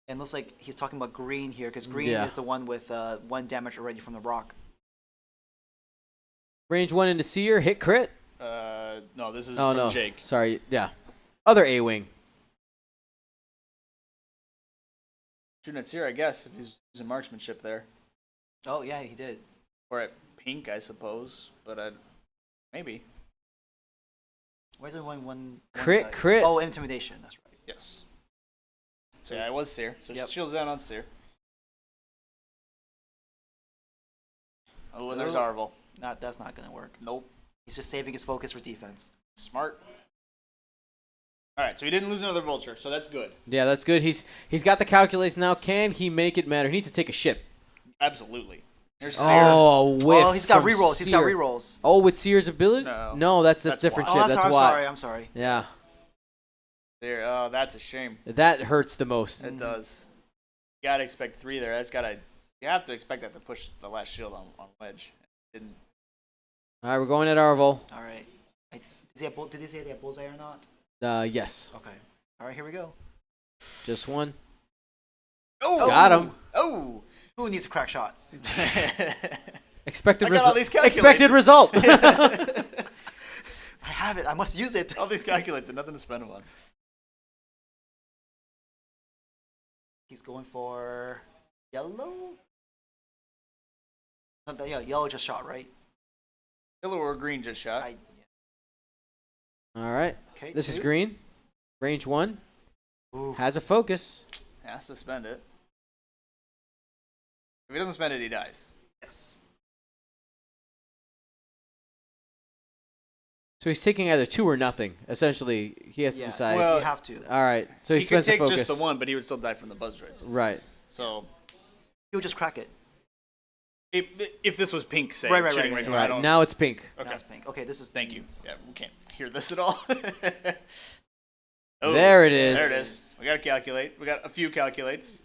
And looks like he's talking about green here because green Yeah. is the one with 1 damage already from the rock. Range 1 into Seer. Hit crit. No, this is Oh from no. Jake. Sorry. Yeah. Other A-wing. Shooting at Seer, I guess, if he's using marksmanship there, Oh yeah, he did. or at pink, I suppose. But maybe Where's the one Crit, dice? crit. Oh, intimidation. That's right. yes. So yeah, it was Seer. So Yep. shields down on Seer. Oh, and there's Ooh. Arvel. That's not gonna work. Nope. He's just saving his focus for defense. Smart. All right, so he didn't lose another vulture, so that's good. Yeah, that's good. He's got the calculates now. Can he make it matter? He needs to take a ship. Absolutely. Here's Seer. Oh, whiff. Oh, he's got from rerolls. He's got Seer. rerolls. Oh, with Seer's ability? No. That's That's different why. ship. Oh, That's I'm why. sorry. I'm sorry. Yeah, Seer. Oh, that's a shame. that hurts the most. It does. You gotta expect 3 there. You have to expect that to push the last shield on Wedge. Didn't. All right, we're going at Arvel. All right. Did they say they have bullseye or not? Yes, Okay. All right. Here we go. just one. Oh, Got him. Oh. Who needs a crack shot? Expected I got all result. these calculations. Expected result. I have it. I must use it. All these calculates and nothing to spend them on. He's going for yellow. No, yeah, yellow just shot, right? Yellow or green just shot. All right. Okay. This is 2. green. Range 1. Ooh. Has a focus. Has to spend it. If he doesn't spend it, he dies. Yes. So he's taking either 2 or nothing. Essentially, he has to decide. Well, you have to. All right. So he He could spends a take focus. just the 1, but he would still die from the buzz droids. Right. So He'll just crack it. if this was pink, say, Right, shooting right, range right, one, I Right. don't. Now it's pink. Okay. That's pink. Okay, this is. Thank you. Yeah, we can't hear this at all. Oh, There it is. There it is. We got to calculate. We got a few calculates.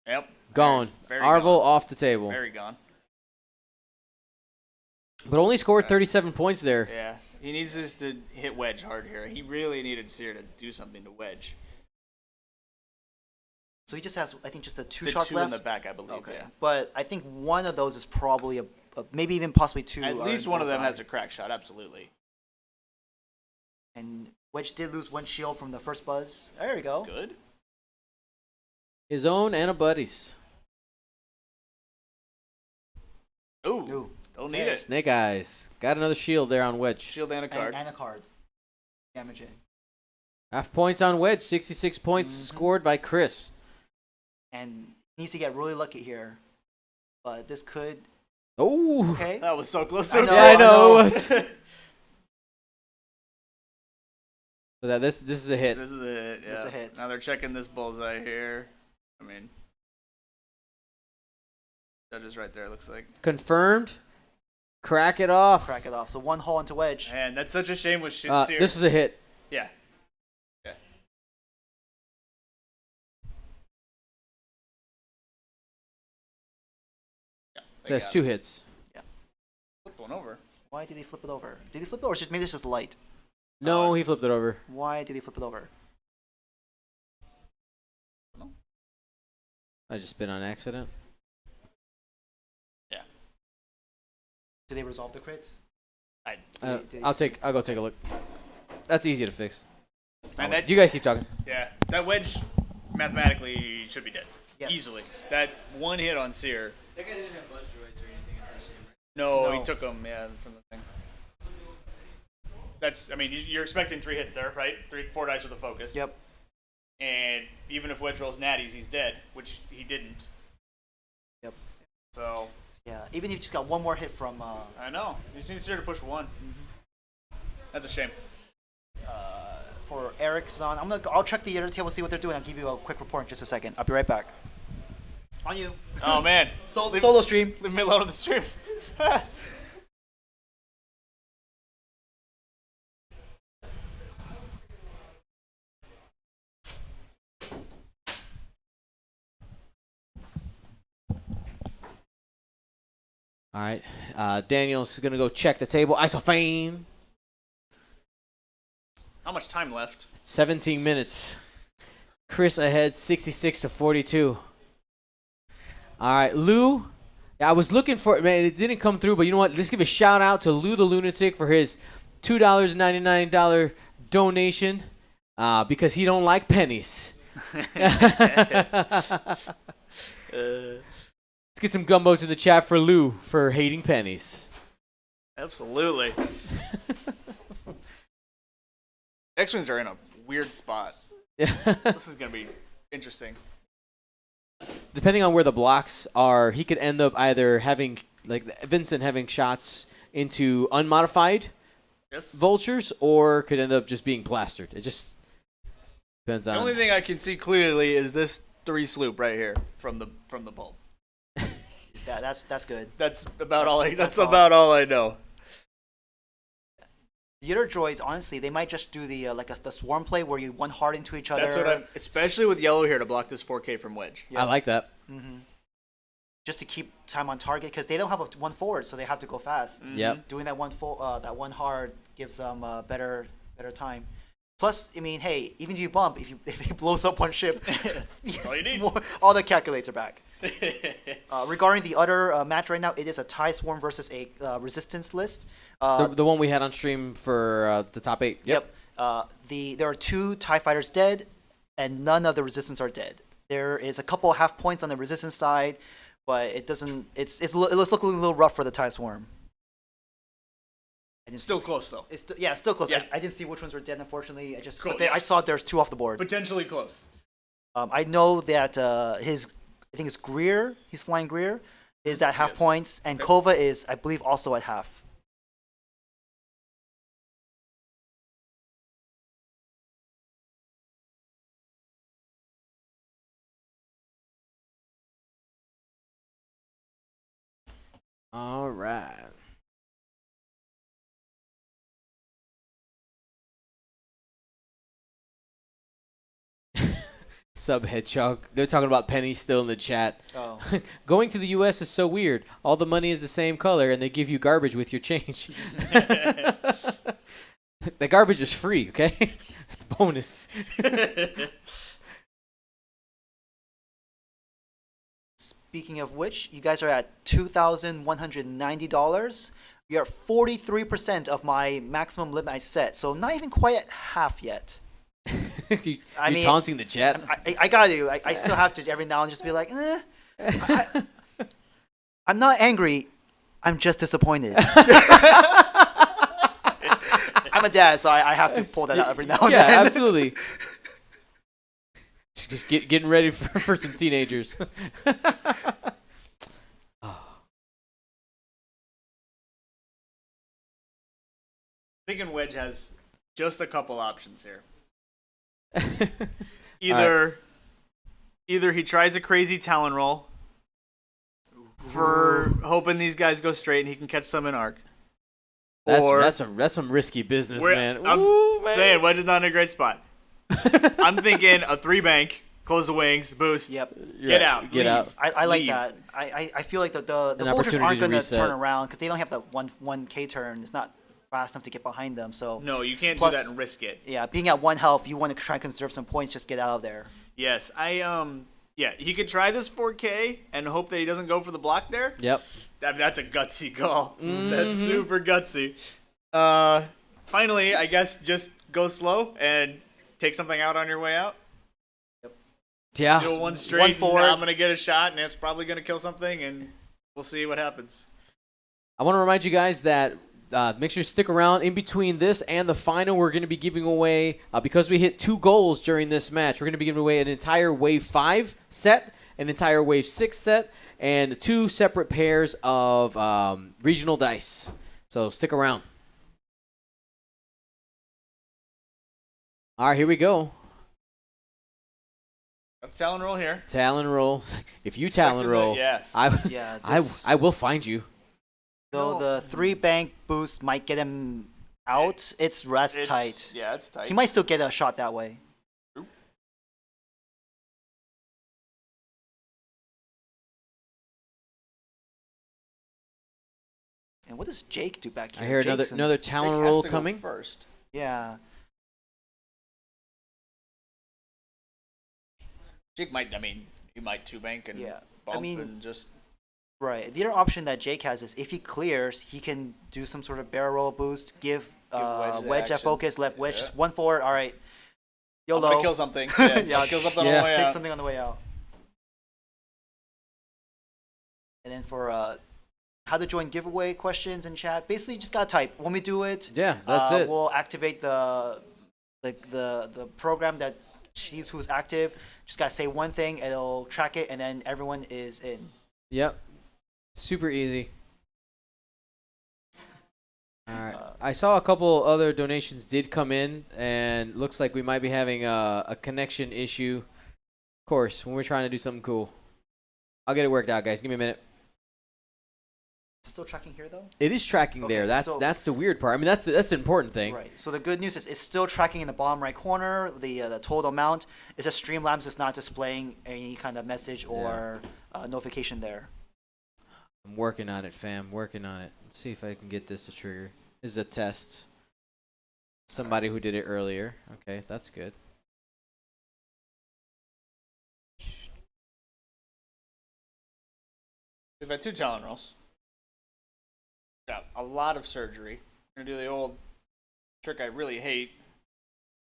Yep. Gone. Very Arvel gone. off the table. Very gone. But only scored 37 points there. Yeah. He needs this to hit wedge hard here. He really needed Sear to do something to wedge. So he just has, I think, just a 2 The shots 2 left. in the back, I believe. Okay. Yeah. But I think one of those is probably a maybe even possibly 2. At are least in one of them bullseye. has a crack shot. Absolutely. And Wedge did lose 1 shield from the first buzz. There we go. Good. His own and a buddy's. Ooh. Ooh. Don't need Okay. it. Snake Eyes. Got another shield there on Wedge. Shield and a card. And a card. Damage it. Half points on Wedge. 66 points scored by Chris. And needs to get really lucky here. But this could. Oh. Okay. That was so close I to a know, Yeah, I crit. know. It was. So that this is a hit. This is a hit. Yeah. This is a hit. Now they're checking this bullseye here. I mean, judges right there. Looks like. Confirmed. Crack it off. Crack it off. So 1 hole into Wedge. Man, that's such a shame with Sear. This is a hit. Yeah. Yeah. Yeah. they That's got 2 it. hits. Flip one over. Why did he flip it over? Did he flip it over? Or maybe it's just light. No, he flipped it over. Why did he flip it over? I just spin on accident. Yeah. Did they resolve the crit? I'll did he- I'll go take a look. That's easy to fix. And that, You guys keep talking. yeah, that wedge mathematically should be dead. Yes. Easily. That 1 hit on Sear. That guy didn't have buzz droids or anything attached to him, No, No. he took him, yeah, from the thing. That's, I mean, you're expecting 3 hits there, right? 4 dice with a focus. Yep. And even if Wedge rolls natties, he's dead, which he didn't. Yep. So, Yeah. Even if you just got 1 more hit from. I know. He just needs Sear to push 1. That's a shame. For Eric's on. I'll check the other table, see what they're doing. I'll give you a quick report in just a second. I'll be right back. On you. Oh, man. Solo stream. Leave me alone on the stream. All right. Daniel's going to go check the table. Isofane. How much time left? 17 minutes. Chris ahead 66 to 42. All right, Lou. I was looking for it, man. It didn't come through, but you know what? Let's give a shout out to Lou the Lunatic for his $2.99 donation because he don't like pennies. Let's get some gumbos in the chat for Lou for hating pennies. Absolutely. X-Wings are in a weird spot. This is going to be interesting. Depending on where the blocks are, he could end up either having, like Vincent having shots into unmodified Yes. vultures, or could end up just being plastered. It just depends The on. only thing I can see clearly is this 3 sloop right here from the bulb. Yeah, that's good. That's about all That's about all I know. The other droids, honestly, they might just do the the swarm play where you 1 hard into each other. That's what I'm especially with yellow here to block this 4K from Wedge. I like that. Just to keep time on target because they don't have 1 forward, so they have to go fast. Yep. Doing that 1 hard gives them better time. Plus, I mean, hey, even if you bump, if he blows up 1 ship, all you need. all the calculates are back. Regarding the other match right now, it is a TIE Swarm versus a Resistance list. The one we had on stream for the top 8. Yep. There are 2 TIE fighters dead, and none of the Resistance are dead. There is a couple half points on the resistance side, but it doesn't. It's looking a little rough for the Tide Swarm. Still close though. It's still close. Yeah. I didn't see which ones were dead, unfortunately. Cool, I saw there's 2 off the board. Potentially close. I know that I think it's Greer. He's flying Greer. Is at half points, and Kova is, I believe, also at half. All right. Sub Hedgehog. They're talking about Penny still in the chat. Oh. Going to the U.S. is so weird. All the money is the same color, and they give you garbage with your change. The garbage is free, okay? It's bonus. Speaking of which, you guys are at $2,190. You're at 43% of my maximum limit I set, so not even quite at half yet. You're mean, taunting the chat. I got to. I still have to every now and just be like, I'm not angry. I'm just disappointed. I'm a dad, so I have to pull that out every now and then. Yeah, absolutely. Just getting ready for some teenagers. Thinking Wedge has just a couple options here. Right. Either he tries a crazy Talon roll for hoping these guys go straight and he can catch some in arc. That's some risky business, man. I'm Ooh, man. saying Wedge is not in a great spot. I'm thinking a 3-bank, close the wings, boost, Yep. get out, Get leave. out. I like Leave. that. I feel like the vultures opportunity aren't to going to reset. turn around because they don't have that one K turn. It's not fast enough to get behind them. So No, you can't Plus- do that and risk it. yeah, being at 1 health, you want to try and conserve some points. Just get out of there. Yes, yeah, he could try this 4K and hope that he doesn't go for the block there. Yep. That's a gutsy call. Mm-hmm. That's super gutsy. Finally, I guess just go slow and take something out on your way out. Yeah. Do one straight. One And forward. I'm gonna get a shot, and it's probably gonna kill something, and we'll see what happens. I want to remind you guys that make sure you stick around in between this and the final. We're going to be giving away, because we hit 2 goals during this match, we're going to be giving away an entire Wave 5 set, an entire Wave 6 set, and 2 separate pairs of regional dice. So stick around. All right, here we go. Talon roll here. Talon roll. If you Talon roll, yes. Yeah, I will find you. Though the 3-bank boost might get him out, it's tight. Yeah, it's tight. He might still get a shot that way. And what does Jake do back here? I hear Jake's another Jake Talon has roll to go coming. first. Yeah. Jake might. I mean, he might 2-bank and Yeah. bump I mean, and just. Right. The other option that Jake has is if he clears, he can do some sort of barrel roll boost, give Wedge the Wedge that actions. focus, left Wedge, Yeah. just 1 forward. All right. I'm YOLO. gonna kill something. Yeah, Yeah, I'll kill something yeah. on the way Take out. something on the way out. And then for how to join giveaway questions in chat, basically you just gotta type. When we do it, Yeah, that's it. We'll activate the program that sees who's active. Just gotta say one thing, it'll track it, and then everyone is in. Yep. Super easy. All right. I saw a couple other donations did come in, and looks like we might be having a connection issue. Of course, when we're trying to do something cool. I'll get it worked out, guys. Give me a minute. Still tracking here though. It is tracking Okay, there. so- That's the weird part. I mean, that's the important thing. Right. So the good news is it's still tracking in the bottom right corner. The total amount. It's just Streamlabs is not displaying any kind of message or notification there. I'm working on it, fam. Working on it. Let's see if I can get this to trigger. This is a test. Somebody who did it earlier. Okay, that's good. We've had 2 Talon rolls. Got a lot of surgery. We're gonna do the old trick I really hate,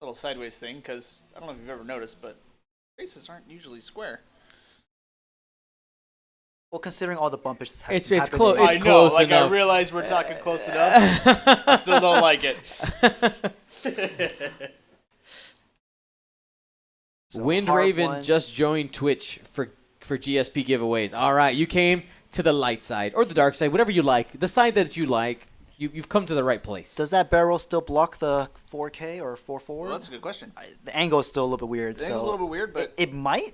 little sideways thing, because I don't know if you've ever noticed, but Faces aren't usually square. Well, considering all the bumpage that's It's happened close. in- It's I know, close like enough. I realize we're talking close enough. I still don't like it. So Wind hard Raven one. just joined Twitch for GSP giveaways. All right, you came to the light side or the dark side, whatever you like. The side that you like, you've come to the right place. Does that barrel still block the 4K or 4.4? Well, that's a good question. The angle is still a little bit weird. The so angle's a little bit weird, but it might.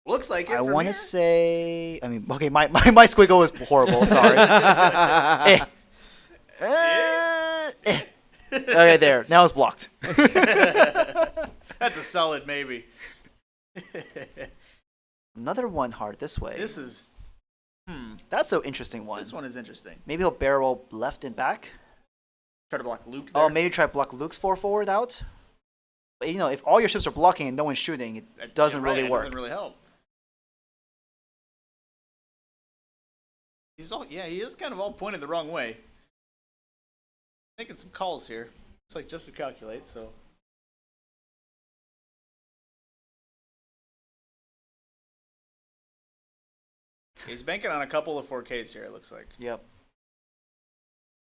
looks like it. I want to say. I mean, okay, my squiggle is horrible. Sorry. Okay, there. Now it's blocked. That's a solid maybe. Another one hard this way. This is. That's an interesting one. This one is interesting. Maybe he'll barrel left and back. Try to block Luke there. Oh, maybe try to block Luke's 4 forward out. But you know, if all your ships are blocking and no one's shooting, it doesn't Yeah, right, really it work. doesn't really help. He is kind of all pointed the wrong way. Making some calls here. Looks like just to calculate, so. He's banking on a couple of 4Ks here, it looks like. Yep,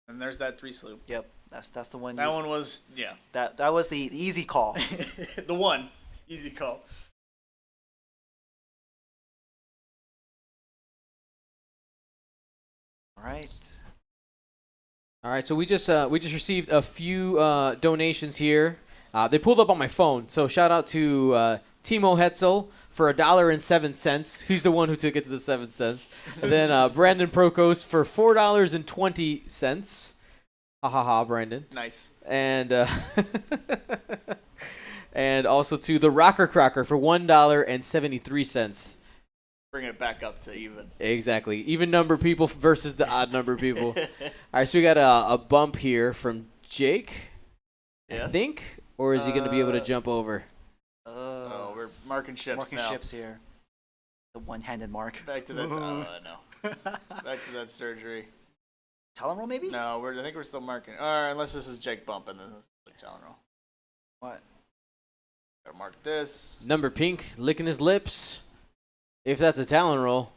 And there's that 3 sloop. yep. That's the one. That one was, yeah. That was the easy call. The one. Easy call. All right. All right, so we just received a few donations here. They pulled up on my phone, so shout out to Timo Hetzel for $1.07. He's the one who took it to the 7 cents. And then Brandon Prokos for $4.20. Ha ha ha, Brandon. Nice. And and also to the Rocker Crocker for $1.73. Bringing it back up to even. Exactly. Even number people versus the odd number people. All right, so we got a bump here from Jake, I Yes. think. Or is he going to be able to jump over? Oh, we're marking ships marking now. ships here. The one-handed mark. Back to that. No. Back to that surgery. Talon roll maybe? No, I think we're still marking. Or unless this is Jake bumping, then this is like Talon roll. What? Gotta mark this. Number pink, licking his lips. If that's a Talon roll.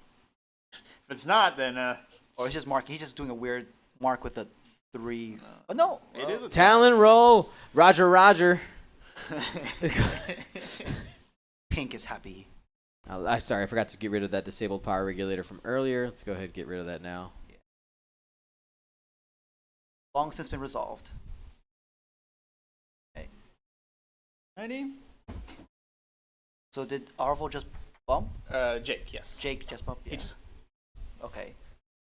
If it's not, then Or he's just marking. He's just doing a weird mark with a 3. Oh no! it is a Talon roll. Roger, Roger. Pink is happy. Sorry, I forgot to get rid of that disabled power regulator from earlier. Let's go ahead and get rid of that now. Long since been resolved. Okay. Ready? So did Arvel just bump? Jake, yes. Jake just bumped? He Yeah. just Okay.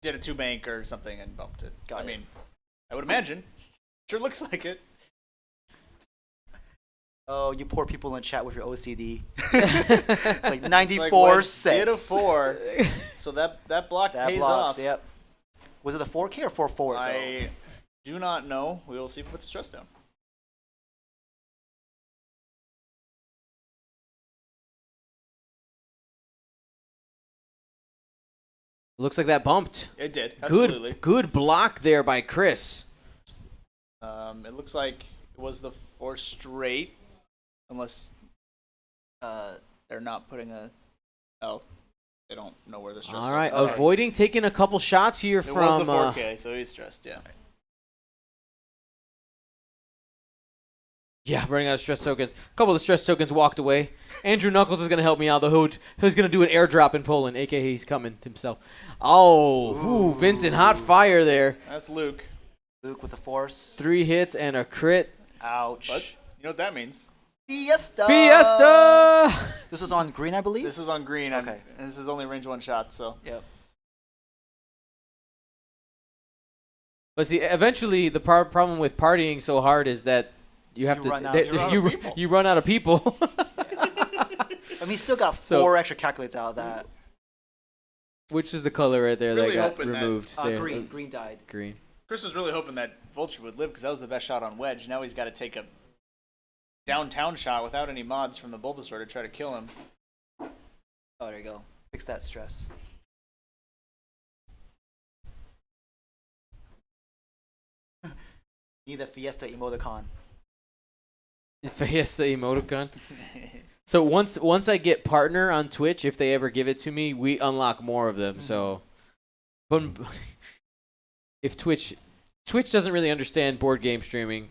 did a 2-bank or something and bumped it. Got I it. mean, I would imagine. Sure looks like it. Oh, you poor people in chat with your OCD. It's like 94 Wedge cents. did a 4, so that block That pays blocks, off. yep. Was it a 4K or 4 forward though? I do not know. We will see if it puts the stress down. Looks like that bumped. It did. Absolutely. Good block there by Chris. It looks like it was the 4 straight, unless they're not putting a. Oh, they don't know where the stress. All right, Okay. avoiding taking a couple shots here It from. was the 4K, so he's stressed. Yeah. Yeah, running out of stress tokens. A couple of the stress tokens walked away. Andrew Knuckles is going to help me out, though. Who's going to do an airdrop in Poland, a.k.a. he's coming himself. Oh, ooh, Vincent, hot fire there. That's Luke. Luke with the force. 3 hits and a crit. Ouch. But you know what that means? Fiesta! Fiesta! This was on green, I believe? This is on green. Okay. And this is only range 1 shot, so. Yep. But see, eventually the problem with partying so hard is that you have You run out- you run out of people. I mean, he still got 4 So- extra calculates out of that. Which is the color right there Really that got hoping that- removed? there. Green. Oops. Green died. Green. Chris was really hoping that Vulture would live because that was the best shot on Wedge. Now he's got to take a downtown shot without any mods from the Bulbasaur to try to kill him. Oh, there you go. Fix that stress. Need the Fiesta emoticon. Fiesta emoticon. So once I get partner on Twitch, if they ever give it to me, we unlock more of them. So, but if Twitch doesn't really understand board game streaming.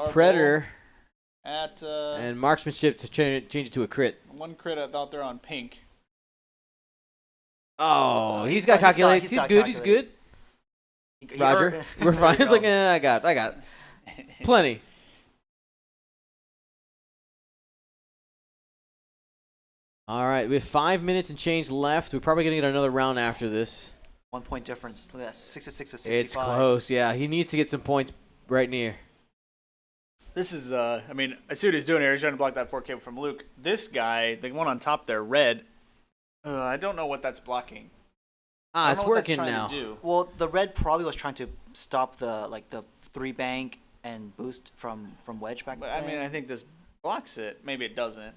Predator at and marksmanship to change it to a crit. one crit out there on pink. Oh, he's got calculates. He's good. He's good. Roger, we're fine. It's like I got plenty. All right, we have 5 minutes and change left. We're probably gonna get another round after this. 1 point difference. Look at that, 66 to 65. It's close. Yeah, he needs to get some points right near. This is, I mean, I see what he's doing here. He's trying to block that 4K from Luke. This guy, the one on top there, red, I don't know what that's blocking. It's working now. Well, the red probably was trying to stop the 3-bank and boost from wedge back But, then. I mean, I think this blocks it. Maybe it doesn't.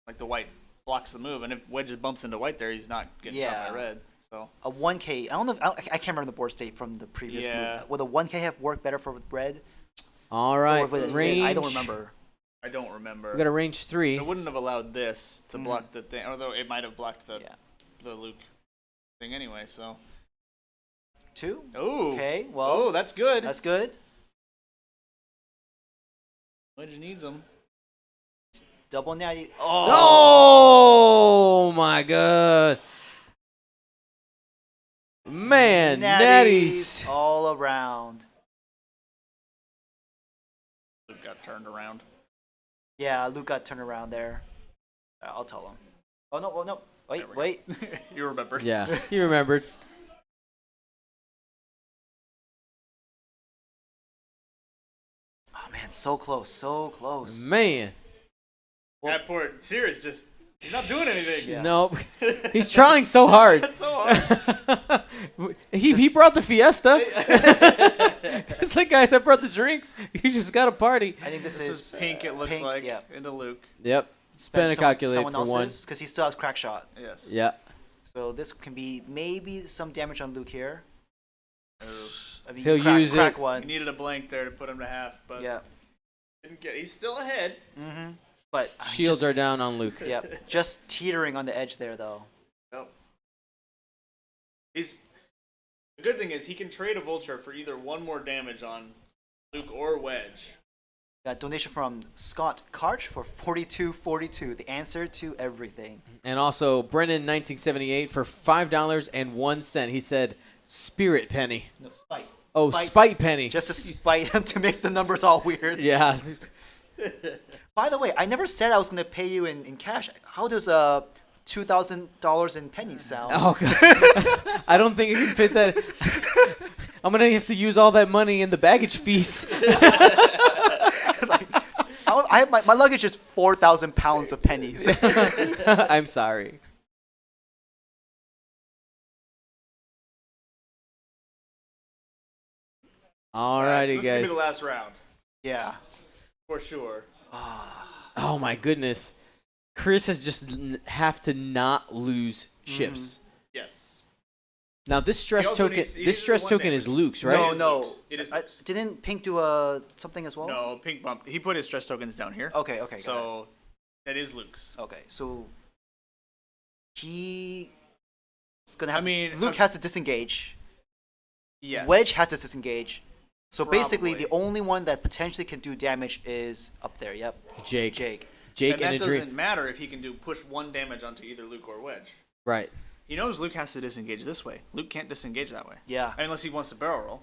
Like, the white blocks the move. And if wedge just bumps into white there, he's not getting shot by red. So a 1K, I don't know, I can't remember the board state from the previous move. Would a 1K have worked better for red? All right, range. I don't remember. I don't remember. We got a range 3. It wouldn't have allowed this to block the thing, although it might have blocked the Luke thing anyway. So 2. Oh. Okay. Well. That's good. That's good. Wedge needs them. Double natty. Oh my god. Man, natties. All around. Luke got turned around. Yeah, Luke got turned around there. I'll tell him. Oh no. Wait. You remember. Yeah, he remembered. Oh man, so close. Man. That poor Sears just, he's not doing anything. Yeah. Nope. He's trying so hard. That's so hard. he brought the fiesta. It's like, guys, I brought the drinks. You just got a party. I think this is pink, it looks pink, like, yeah. into Luke. Yep. Spend a calculate for one. Because he still has crack shot. Yes. Yeah. So this can be maybe some damage on Luke here. I mean, He'll use crack it. One. He needed a blank there to put him to half, but didn't get. He's still ahead. Mm-hmm. But shields are down on Luke. Yep. Just teetering on the edge there, though. Nope. The good thing is he can trade a vulture for either one more damage on Luke or wedge. Got donation from Scott Karch for 42.42. The answer to everything. And also Brennan 1978 for $5.01. He said spirit penny. No, spite. Oh, spite penny. Just to spite him to make the numbers all weird. Yeah. By the way, I never said I was going to pay you in cash. How does $2,000 in pennies sound? Oh god. I don't think I can fit that. I'm gonna have to use all that money in the baggage fees. I have my luggage is 4,000 pounds of pennies. I'm sorry. Alrighty, this guys. is gonna be the last round. Yeah. For sure. Oh my goodness. Chris has just have to not lose ships. Yes. Now this stress also token, needs this stress one token damage. is Luke's, right? No. It is. Didn't Pink do something as well? No, pink bump. He put his stress tokens down here. Okay. So that is Luke's. Okay, so he's gonna have. Luke has to disengage. Yes. Wedge has to disengage. So basically, Probably. the only one that potentially can do damage is up there. Yep. Jake And and that a doesn't dream. matter if he can push one damage onto either Luke or Wedge. Right. He knows Luke has to disengage this way. Luke can't disengage that way. Yeah. Unless he wants to barrel roll,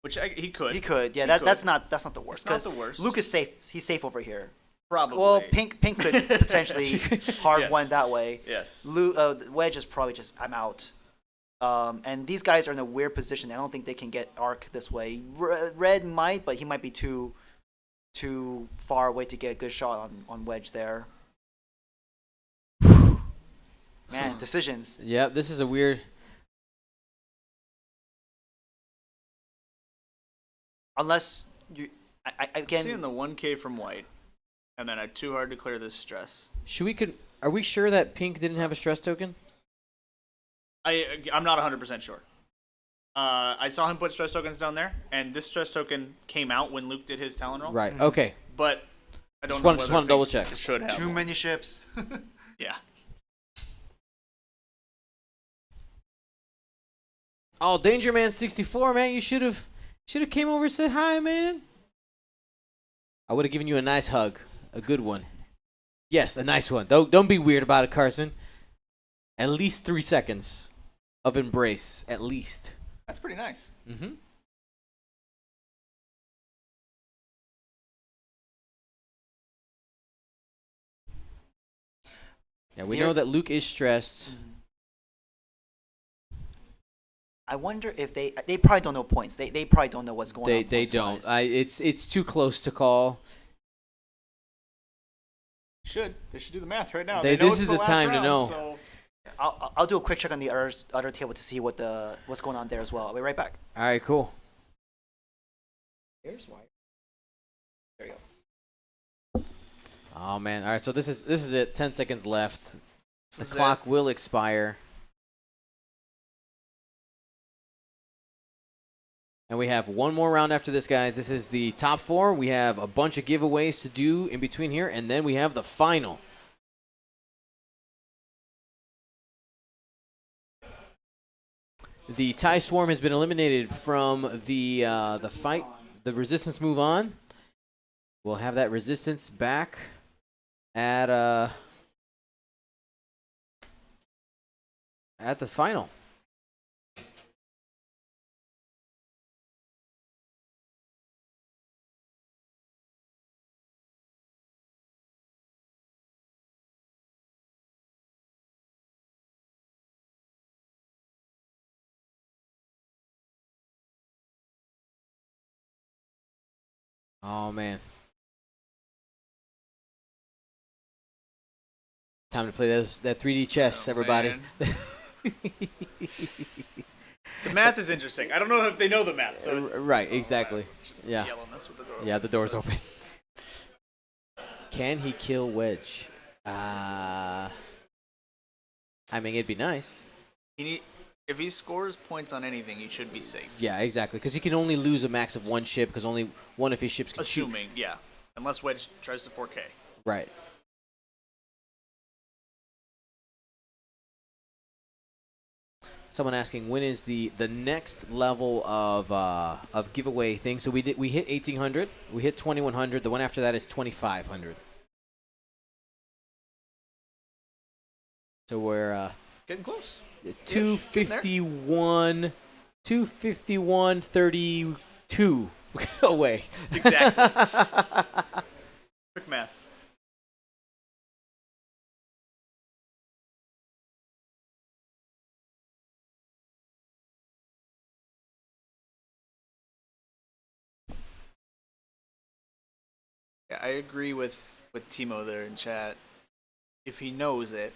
which he could. He could. Yeah. He could. That's not the worst. It's not the worst. Luke is safe. He's safe over here. Probably. Well, Pink could potentially hard Yes. one that way. Yes. Wedge is probably just I'm out. And these guys are in a weird position. I don't think they can get arc this way. Red might, but he might be too far away to get a good shot on Wedge there. Man, decisions. Yeah, this is a weird. Unless you, I I'm again. seeing the 1K from white, and then a too hard to clear this stress. Are we sure that Pink didn't have a stress token? I'm not 100% sure. I saw him put stress tokens down there, and this stress token came out when Luke did his Talon roll. Right. Okay. But I don't Just know. want to double check. Should have Too one. many ships. Yeah. Oh, Danger Man 64, man, you should have came over and said hi, man. I would have given you a nice hug, a good one. Yes, a nice one. Don't be weird about it, Carson. At least 3 seconds of embrace, at least. That's pretty nice. Mm-hmm. Yeah, we know that Luke is stressed. I wonder if they probably don't know points. They probably don't know what's going on. They don't. points-wise. It's too close to call. They should do the math right now. This know it's is the the last time to round, know. So. I'll do a quick check on the other table to see what's going on there as well. I'll be right back. All right, cool. Here's why. There you go. Oh man. All right, so this is it. 10 seconds left. The This is clock will expire. And we have one more round after this, guys. This is the top 4. We have a bunch of giveaways to do in between here, and then we have the final. The TIE Swarm has been eliminated from the fight. The Resistance move on. We'll have that Resistance back at the final. Oh man. Time to play that 3D chess, everybody. The math is interesting. I don't know if they know the math. So it's, Right, exactly. Yeah. Yell on this with the door. Yeah, the door's open. Can he kill Wedge? I mean, it'd be nice. If he scores points on anything, he should be safe. Yeah, exactly. Because he can only lose a max of one ship, because only one of his ships can shoot. Assuming, yeah. Unless Wedge tries to 4K. Right. Someone asking, when is the next level of giveaway thing? So we hit 1800, we hit 2100. The one after that is 2500. So we're Getting close. 251, 251.32 away. Exactly. Quick maths. Yeah, I agree with Timo there in chat. If he knows it,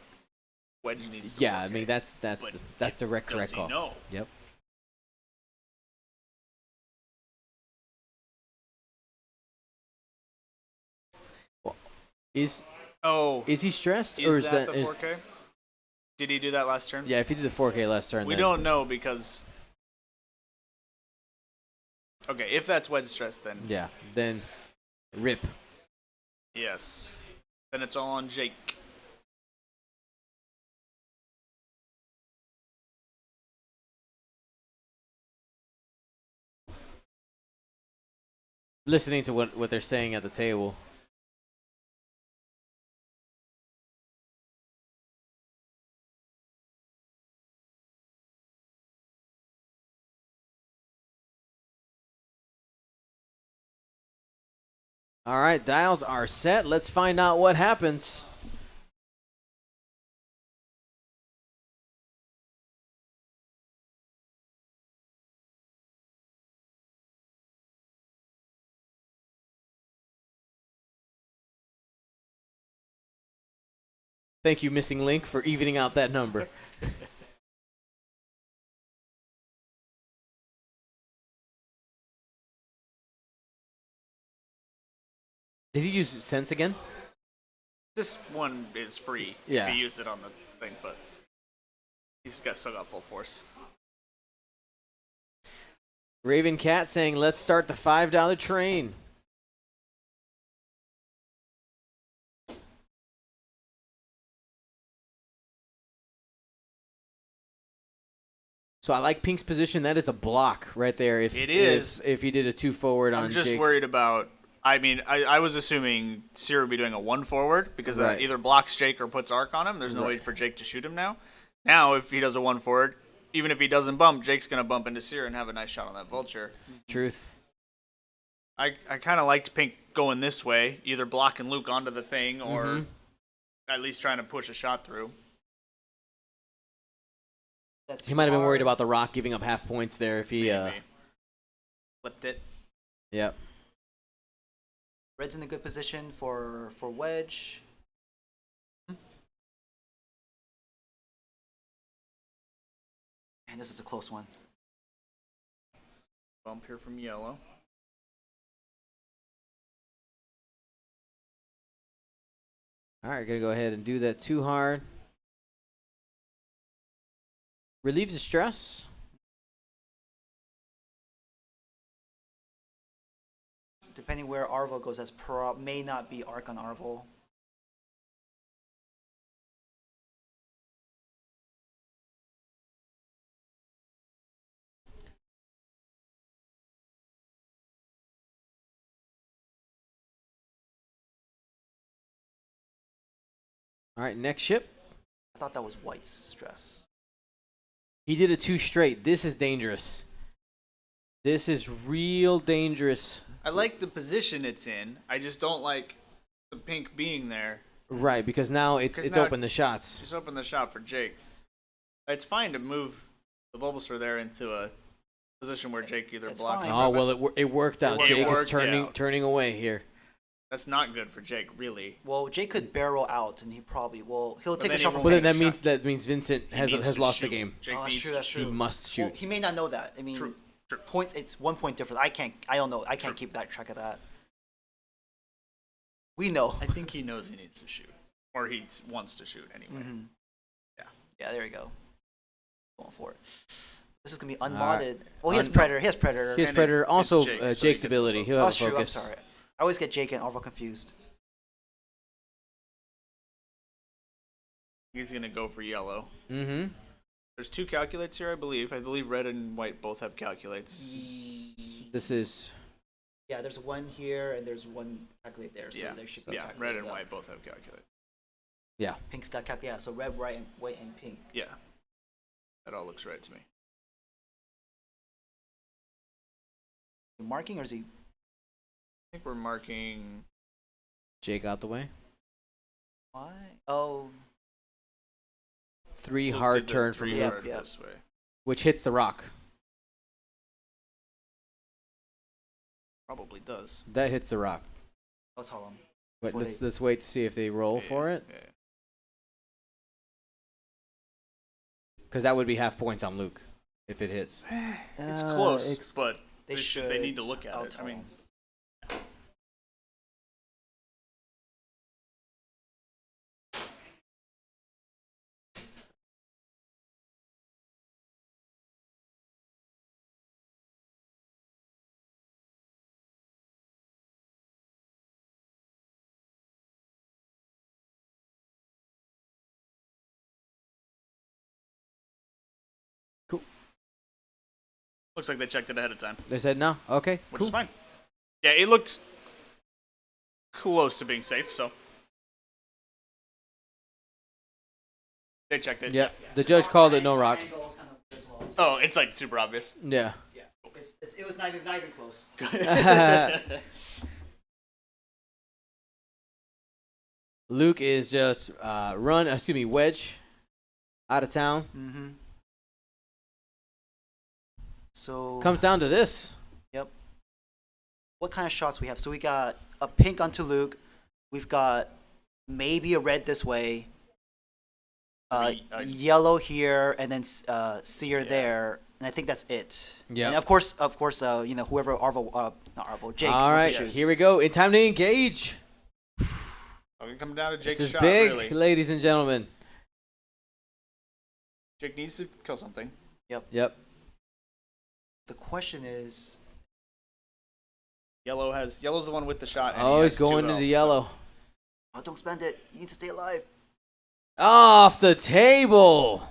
Wedge needs to Yeah, I work mean it. that's But the correct Does he call. know? Yep. Well, is he stressed or is that the 4K? Did he do that last turn? Yeah, if he did the 4K last turn, We then don't know because. Okay, if that's Wedge stress, then yeah, then rip. yes. Then it's all on Jake. Listening to what they're saying at the table. All right, dials are set. Let's find out what happens. Thank you, Missing Link, for evening out that number. Did he use Sense again? This one is free Yeah. if he used it on the thing, but still got full force. Raven Cat saying, let's start the $5 train. So I like Pink's position. That is a block right there. If It is. If he did a 2 forward on I'm just Jake. worried about. I mean, I was assuming Seer would be doing a 1 forward because that Right. either blocks Jake or puts arc on him. There's no way for Jake to shoot him now. Now, if he does a 1 forward, even if he doesn't bump, Jake's going to bump into Seer and have a nice shot on that vulture. Truth. I kind of liked Pink going this way, either blocking Luke onto the thing or at least trying to push a shot through. He might have been worried about the rock giving up half points there if he. Maybe. Flipped it. Yep. Red's in a good position for wedge. And this is a close one. Bump here from yellow. All right, gonna go ahead and do that too hard. Relieves the stress. Depending where Arvo goes, that's may not be arc on Arvo. All right, next ship. I thought that was White's stress. He did a 2 straight. This is dangerous. This is real dangerous. I like the position it's in. I just don't like the Pink being there. Right, because now it's now open the shots. Just open the shot for Jake. It's fine to move the Bulbasaur there into a position where Jake either It's blocks. fine. or Oh well, it worked out. It Jake worked is out. turning away here. That's not good for Jake, really. Well, Jake could barrel out, and he'll take then a he shot from won't Well, make then shot. that means Vincent He needs has to lost the shoot. game. Jake Oh, that's needs true. to That's shoot. He true. must shoot. Well, he may not know that. I mean, True. points. It's 1 point difference. I don't know. I can't keep that track of that. We know. I think he knows he needs to shoot, or he wants to shoot anyway. Mhm. Yeah. Yeah, there you go. Going for it. This is gonna be right. unmodded. Well, he has Predator. He has Predator. His And Predator, it's also Jake, so he Jake's gets the ability. focus. He'll have That's a true. I'm focus. sorry. I always get Jake and Arvo confused. He's gonna go for yellow. Mm-hmm. There's 2 calculates here, I believe. I believe red and white both have calculates. This is Yeah, there's one here and there's one calculate there. So Yeah, there should be yeah. calculate Red and up. white both have calculates. yeah. Pink's got calculate. Yeah, so red, white, and pink. Yeah, that all looks right to me. Marking or is he? I think we're marking. Jake out the way. Why? Oh, 3 Luke hard did the turn from 3 Luke, hard yeah. this way. which hits the rock. Probably does. That hits the rock. I'll tell him. But Hopefully- let's wait to see if they roll Yeah, for it, yeah. because that would be half points on Luke if it hits. It's close, but they they should. They need to look at I'll it. I tell mean, him. looks like they checked it ahead of time, They said no. Okay, which cool. is fine. Yeah, it looked close to being safe, so they checked it. Yeah, the judge called it no rock. Angle's kind of as well. Oh, it's like super obvious. Yeah. Yeah, it was not even close. Luke is just wedge out of town. Mm-hmm. So Comes down to this. Yep. What kind of shots we have? So we got a pink onto Luke. We've got maybe a red this way. Yellow here, and then Seer there, and I think that's it. Yep. And of course, whoever Arvo, not Arvo, Jake. All wants right, to shoot. here we go. In time to engage. It come down to Jake's This is shot, big, really. ladies and gentlemen. Jake needs to kill something. Yep. The question is, Yellow's the one with the shot. And Oh, he he's has 2 going health, into so- yellow. oh, don't spend it. You need to stay alive. Off the table.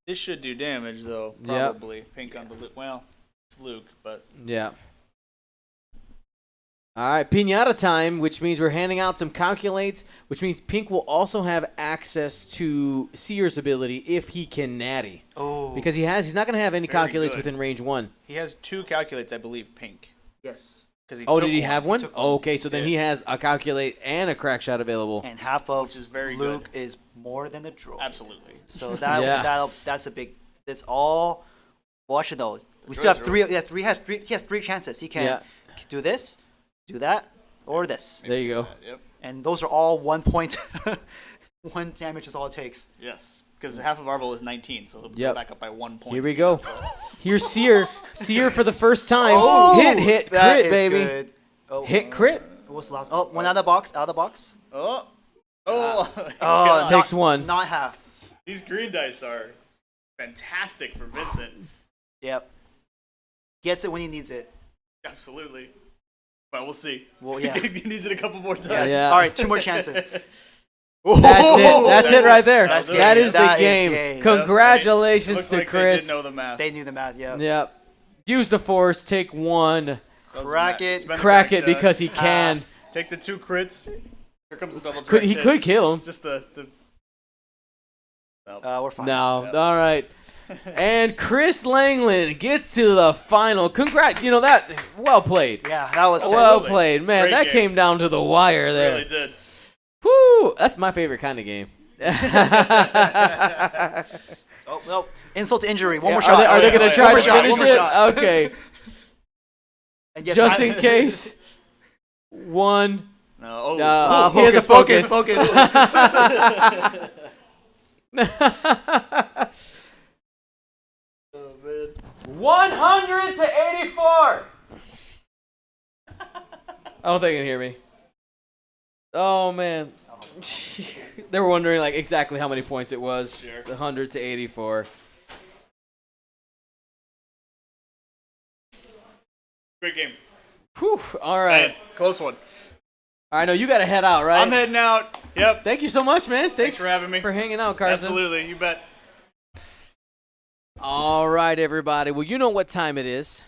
This should do damage though. Yep. Probably. Pink on the well, it's Luke, but Yeah. All right, pinata time, which means we're handing out some calculates, which means Pink will also have access to Seer's ability if he can natty. Oh. Because he's not going to have any Very calculates good. within range 1. he has 2 calculates, I believe. Pink. Yes. Because Oh, did he have one? took Oh, one. okay, so then did. he has a calculate and a crack shot available. And half of Which is very Luke is more than a droid. Absolutely. So that Yeah. that's a big. That's all. Well, I should know. We still have droids are- 3. Yeah, 3 has 3. He has 3 chances. He can Yeah. do this, do that, or this. There you go. Yep. And those are all 1 point. 1 damage is all it takes. Yes. Because half of Arvel is 19, so he'll Yep. go back up by 1 point. Here we go. Here's Seer. Seer for the first time. Oh, hit, that crit, is baby. Good. Oh, Hit, crit. What's the last? Oh, one out of the box. Out of the box. Oh. Oh, God. Takes one. Not half. These green dice are fantastic for Vincent. Yep. Gets it when he needs it. Absolutely. Well, we'll see. Well, yeah. he needs it a couple more times. Yeah. Yeah. All right, 2 more chances. That's it. That's it right there. That's That game. is the That is game. game. It Congratulations looks to like Chris. They did know the math. They knew the math. Yeah. Yep. Use the force. Take 1. That was the Crack math. it. Spend a Crack crack it shot. because he can. Take the 2 crits. Here comes the double He direct hit. could kill him. Just the We're fine. No. Yep. All right. And Chris Langland gets to the final. Congrats. You know that. Well played. Yeah, that was Well Absolutely. played, man. Great That game. came down to the wire there. really did. Woo! That's my favorite kind of game. Oh, no. Insult to injury. One Yeah, more shot. Are they yeah, going to yeah. try One to more shot, finish one more it? shot. Okay. And yes, Just time- in case. 1. No. He has a focus. Focus. Oh, man. 100 to 84. I don't think you can hear me. Oh man. They were wondering like exactly how many points it was. Sure. It's 100 to 84. Great game. Whew. All right. Man, close one. I know you got to head out, right? I'm heading out. Yep. Thank you so much, man. Thanks for having me. For hanging out, Carson. Absolutely. You bet. All right, everybody. Well, you know what time it is.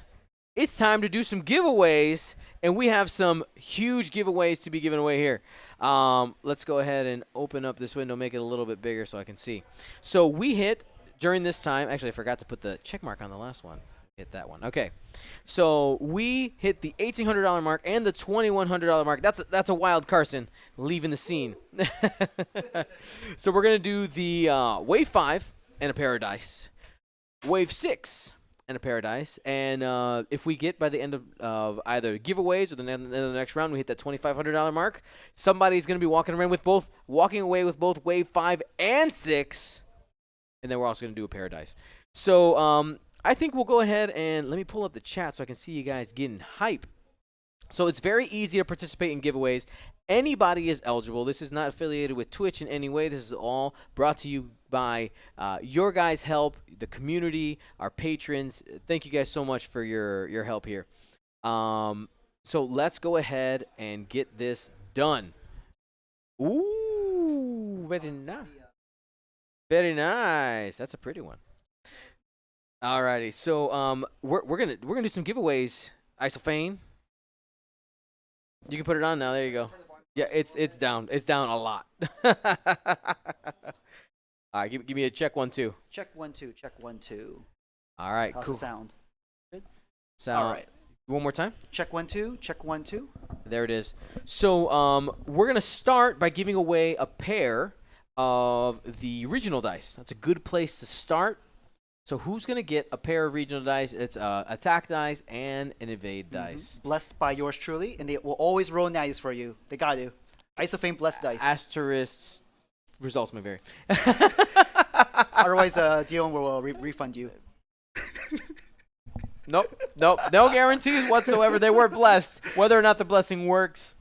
It's time to do some giveaways, and we have some huge giveaways to be given away here. Let's go ahead and open up this window, make it a little bit bigger so I can see. So we hit during this time. Actually, I forgot to put the check mark on the last one. Hit that one. Okay. So we hit the $1,800 mark and the $2,100 mark. That's a wild Carson leaving the scene. So we're going to do the Wave 5 and a pair of dice. Wave 6 and a pair of dice. And if we get by the end of either giveaways or the end of the next round, we hit that $2,500 mark, somebody's going to be walking away with both Wave 5 and 6. And then we're also going to do a pair of dice. So I think we'll go ahead and let me pull up the chat so I can see you guys getting hype. So it's very easy to participate in giveaways. Anybody is eligible. This is not affiliated with Twitch in any way. This is all brought to you by your guys' help, the community, our patrons. Thank you guys so much for your help here. So let's go ahead and get this done. Ooh, very nice. Very nice. That's a pretty one. Alrighty, so we're gonna do some giveaways. Isophane, you can put it on now. There you go. Yeah, it's down. It's down a lot. All right, give me a check 1 2. Check 1 2. Check 1 2. All right, How's cool. the sound? Sound. All right. One more time. Check 1 2. Check 1 2. There it is. So we're gonna start by giving away a pair of the regional dice. That's a good place to start. So who's going to get a pair of regional dice? It's attack dice and an evade dice. Blessed by yours truly, and they will always roll nice for you. They got to. Isophane blessed dice. Asterisks. Results may vary. Otherwise, Dion will refund you. Nope. No guarantees whatsoever. They were blessed. Whether or not the blessing works,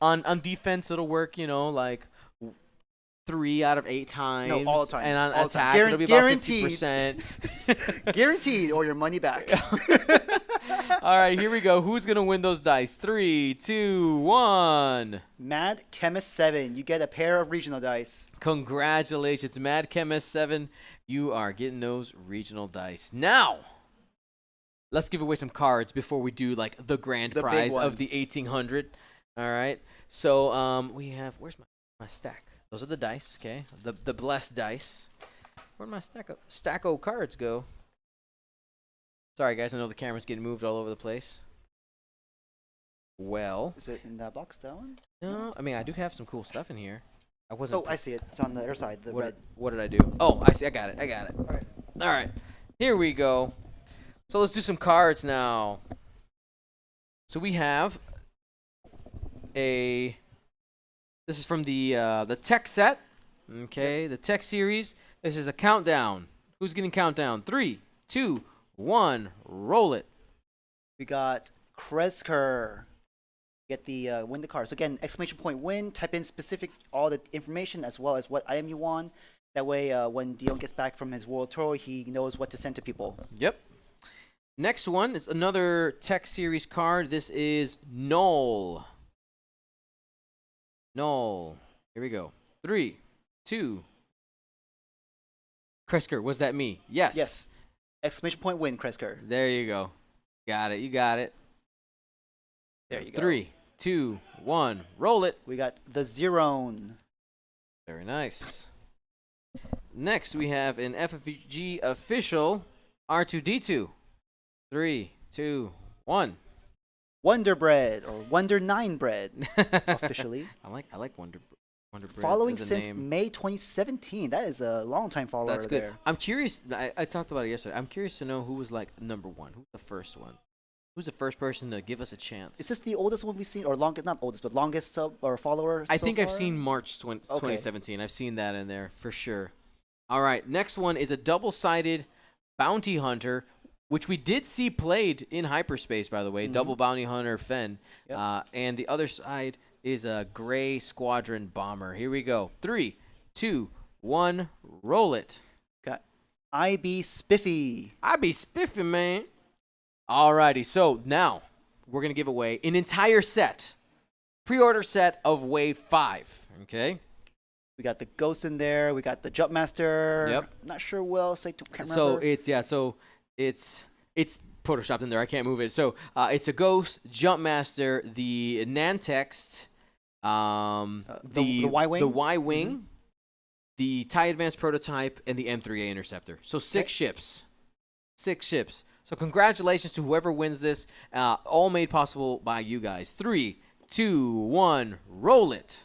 on defense it'll work, like 3 out of 8 times. all the time. And on All the time. attack, it'll be about Guaranteed. 50%. Guaranteed, or your money back. All right, here we go. Who's going to win those dice? 3, 2, 1. Mad Chemist 7. You get a pair of regional dice. Congratulations, Mad Chemist 7. You are getting those regional dice. Now, let's give away some cards before we do like the grand The big prize one. of the 1800. All right. So we have, where's my stack? Those are the dice, okay? The blessed dice. Where'd my stack of cards go? Sorry, guys. I know the camera's getting moved all over the place. Well, Is it in that box, that one? no. I mean, I do have some cool stuff in here. I wasn't. Oh, I see it. It's on the other side, the red. What did I do? Oh, I see. I got it. Okay. All right. Here we go. So let's do some cards now. So we have a. This is from the tech set. Okay, the tech series. This is a countdown. Who's getting countdown? 3, 2, 1. Roll it. We got Kresker. Get the win the card. So again, exclamation point win. Type in specific all the information as well as what item you won. That way, when Dion gets back from his world tour, he knows what to send to people. Yep. Next one is another tech series card. This is Null. Null. Here we go. 3, 2. Kresker, was that me? Yes. Yes. Exclamation point win, Kresker. There you go. Got it. You got it. There you go. 3, 2, 1. Roll it. We got the Zerone. Very nice. Next, we have an FFG official R2D2. 3, 2, 1. Wonder Bread or Wonder 9 Bread officially. I like Wonder Bread. Following as a since name. May 2017. That is a long time follower That's good. there. I'm curious. I talked about it yesterday. I'm curious to know who was like number 1. Who's the first one? Who's the first person to give us a chance? Is this the oldest one we've seen, or longest? Not oldest, but longest sub or follower? I so think I've far? seen March 2017. I've seen that in there for sure. All right, next one is a double-sided bounty hunter, which we did see played in Hyperspace, by the way. Double bounty hunter Fen. Yep. And the other side is a gray Squadron bomber. Here we go. 3, 2, 1, roll it. Got IB Spiffy. I be spiffy, man. Alrighty, so now we're going to give away an entire set, pre-order set of Wave 5, okay? We got the Ghost in there. We got the Jumpmaster. Yep. Not sure what else. I can't remember. So it's photoshopped in there. I can't move it. So it's a Ghost, Jumpmaster, the Nantext, the Y-Wing? the Y-Wing, the TIE Advanced Prototype, and the M3A Interceptor. So 6 ships. 6 ships. So congratulations to whoever wins this. All made possible by you guys. 3, 2, 1, roll it.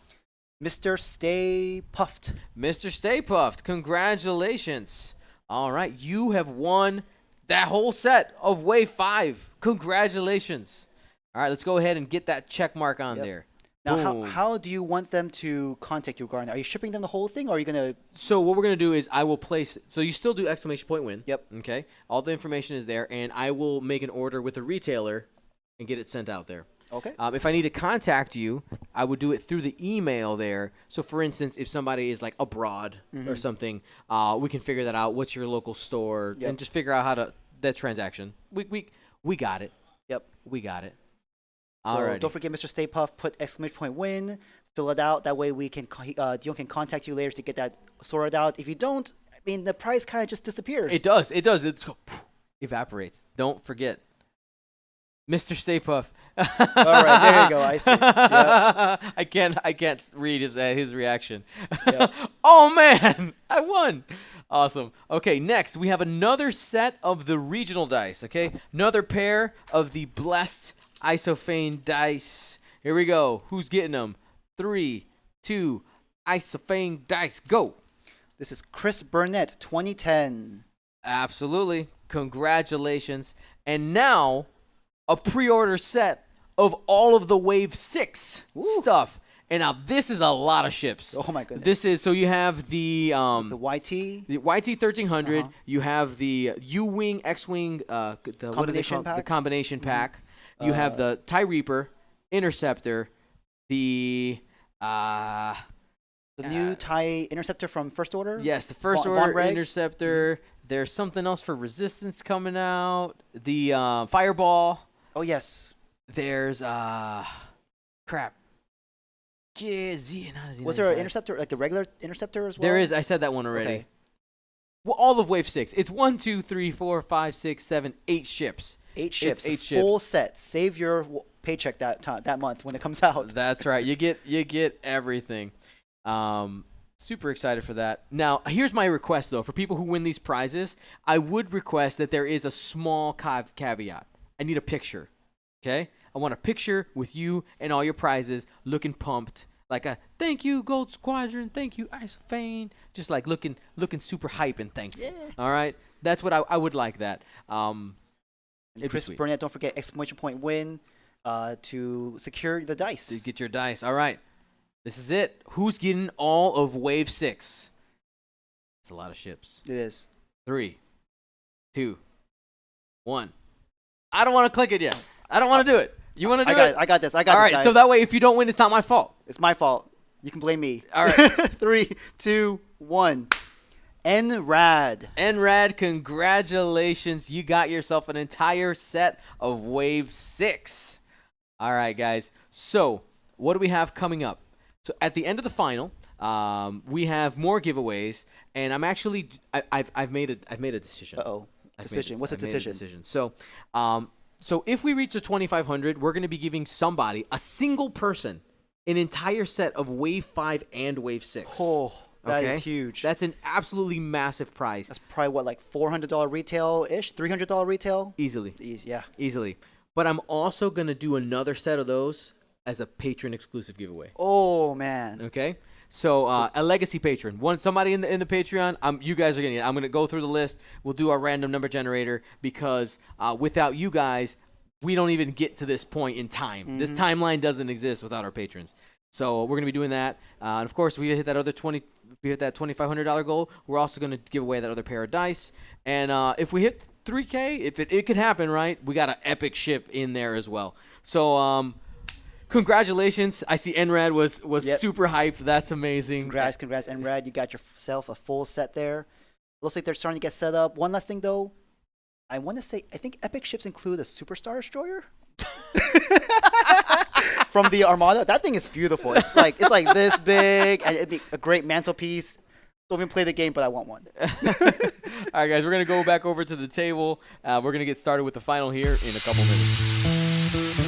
Mr. Stay Puffed. Mr. Stay Puffed, congratulations. All right, you have won that whole set of Wave 5. Congratulations. All right, let's go ahead and get that check mark on there. Now, Boom. how do you want them to contact you regarding that? Are you shipping them the whole thing, or are you going to... So what we're going to do is I will place – so you still do exclamation point win. Yep. Okay. All the information is there, and I will make an order with a retailer and get it sent out there. Okay. If I need to contact you, I would do it through the email there. So, for instance, if somebody is like abroad or something, we can figure that out. What's your local store? Yep. And just figure out how to that transaction. We got it. Yep. We got it. So Alrighty. don't forget, Mr. Stay Puft, put exclamation point win, fill it out. That way we can Dion can contact you later to get that sorted out. If you don't, I mean, the price kind of just disappears. It does. It does. It's evaporates. Don't forget. Mr. Stay Puff. All right, there you go. I see. Yep. I can't read his reaction. Yep. Oh man, I won. Awesome. Okay, next we have another set of the regional dice, okay? Another pair of the blessed Isophane dice. Here we go. Who's getting them? 3, 2, Isophane dice, go. This is Chris Burnett, 2010. Absolutely. Congratulations. And now a pre-order set of all of the Wave 6 stuff. And now this is a lot of ships. Oh my goodness. This is, so you have the The YT 1300, you have the U-Wing, X-Wing, what do they Combination call it? pack? The combination pack. You have the TIE Reaper, Interceptor, the The new TIE Interceptor from First Order? Yes, the First Von Order Reg? Interceptor. There's something else for Resistance coming out. The Fireball. Oh, yes. There's crap. Was there an Interceptor, like a regular Interceptor as well? There is. I said that one already. Okay. Well, all of Wave 6. It's 1, 2, 3, 4, 5, 6, 7, 8 ships. 8 ships. It's 8 a ships. full set. Save your paycheck that month when it comes out. That's right. You get everything. Super excited for that. Now, here's my request, though. For people who win these prizes, I would request that there is a small caveat. I need a picture, okay? I want a picture with you and all your prizes looking pumped. Like a, thank you, Gold Squadron. Thank you, Isofane. Just like looking super hype and thankful. Yeah. All right? That's what I would like that. It'd Chris be sweet. Burnett, don't forget exclamation point win to secure the dice. To get your dice. All right. This is it. Who's getting all of Wave 6? It's a lot of ships. It is. 3, 2, 1. I don't want to click it yet. I don't want to do it. You want to do it? I got this. All right. guys. So that way, if you don't win, it's not my fault. It's my fault. You can blame me. All right. 3, 2, 1. NRAD. NRAD, congratulations. You got yourself an entire set of Wave 6. All right, guys. So what do we have coming up? So at the end of the final, we have more giveaways, and I'm actually I've made a decision. Uh-oh. Decision. What's the decision? So so if we reach the 2,500, we're going to be giving somebody, a single person, an entire set of Wave 5 and Wave 6. Oh, that is Okay? huge. That's an absolutely massive prize. That's probably what, like $400 retail-ish? $300 retail? Easily. Yeah. Easily. But I'm also going to do another set of those as a patron exclusive giveaway. Oh, man. Okay? So a legacy patron. Somebody in the Patreon, you guys are getting it. I'm going to go through the list. We'll do our random number generator because without you guys, we don't even get to this point in time. Mm-hmm. This timeline doesn't exist without our patrons. So we're going to be doing that. And of course, we hit that other $2,500 goal. We're also going to give away that other pair of dice. And if we hit 3K, if it could happen, right? We got an epic ship in there as well. So congratulations. I see NRAD was Yep. super hyped. That's amazing. Congrats, NRAD. You got yourself a full set there. Looks like they're starting to get set up. One last thing, though. I want to say, I think epic ships include a Superstar Destroyer from the Armada. That thing is beautiful. It's like this big, and it'd be a great mantelpiece. Don't even play the game, but I want one. All right, guys, we're going to go back over to the table. We're going to get started with the final here in a couple minutes.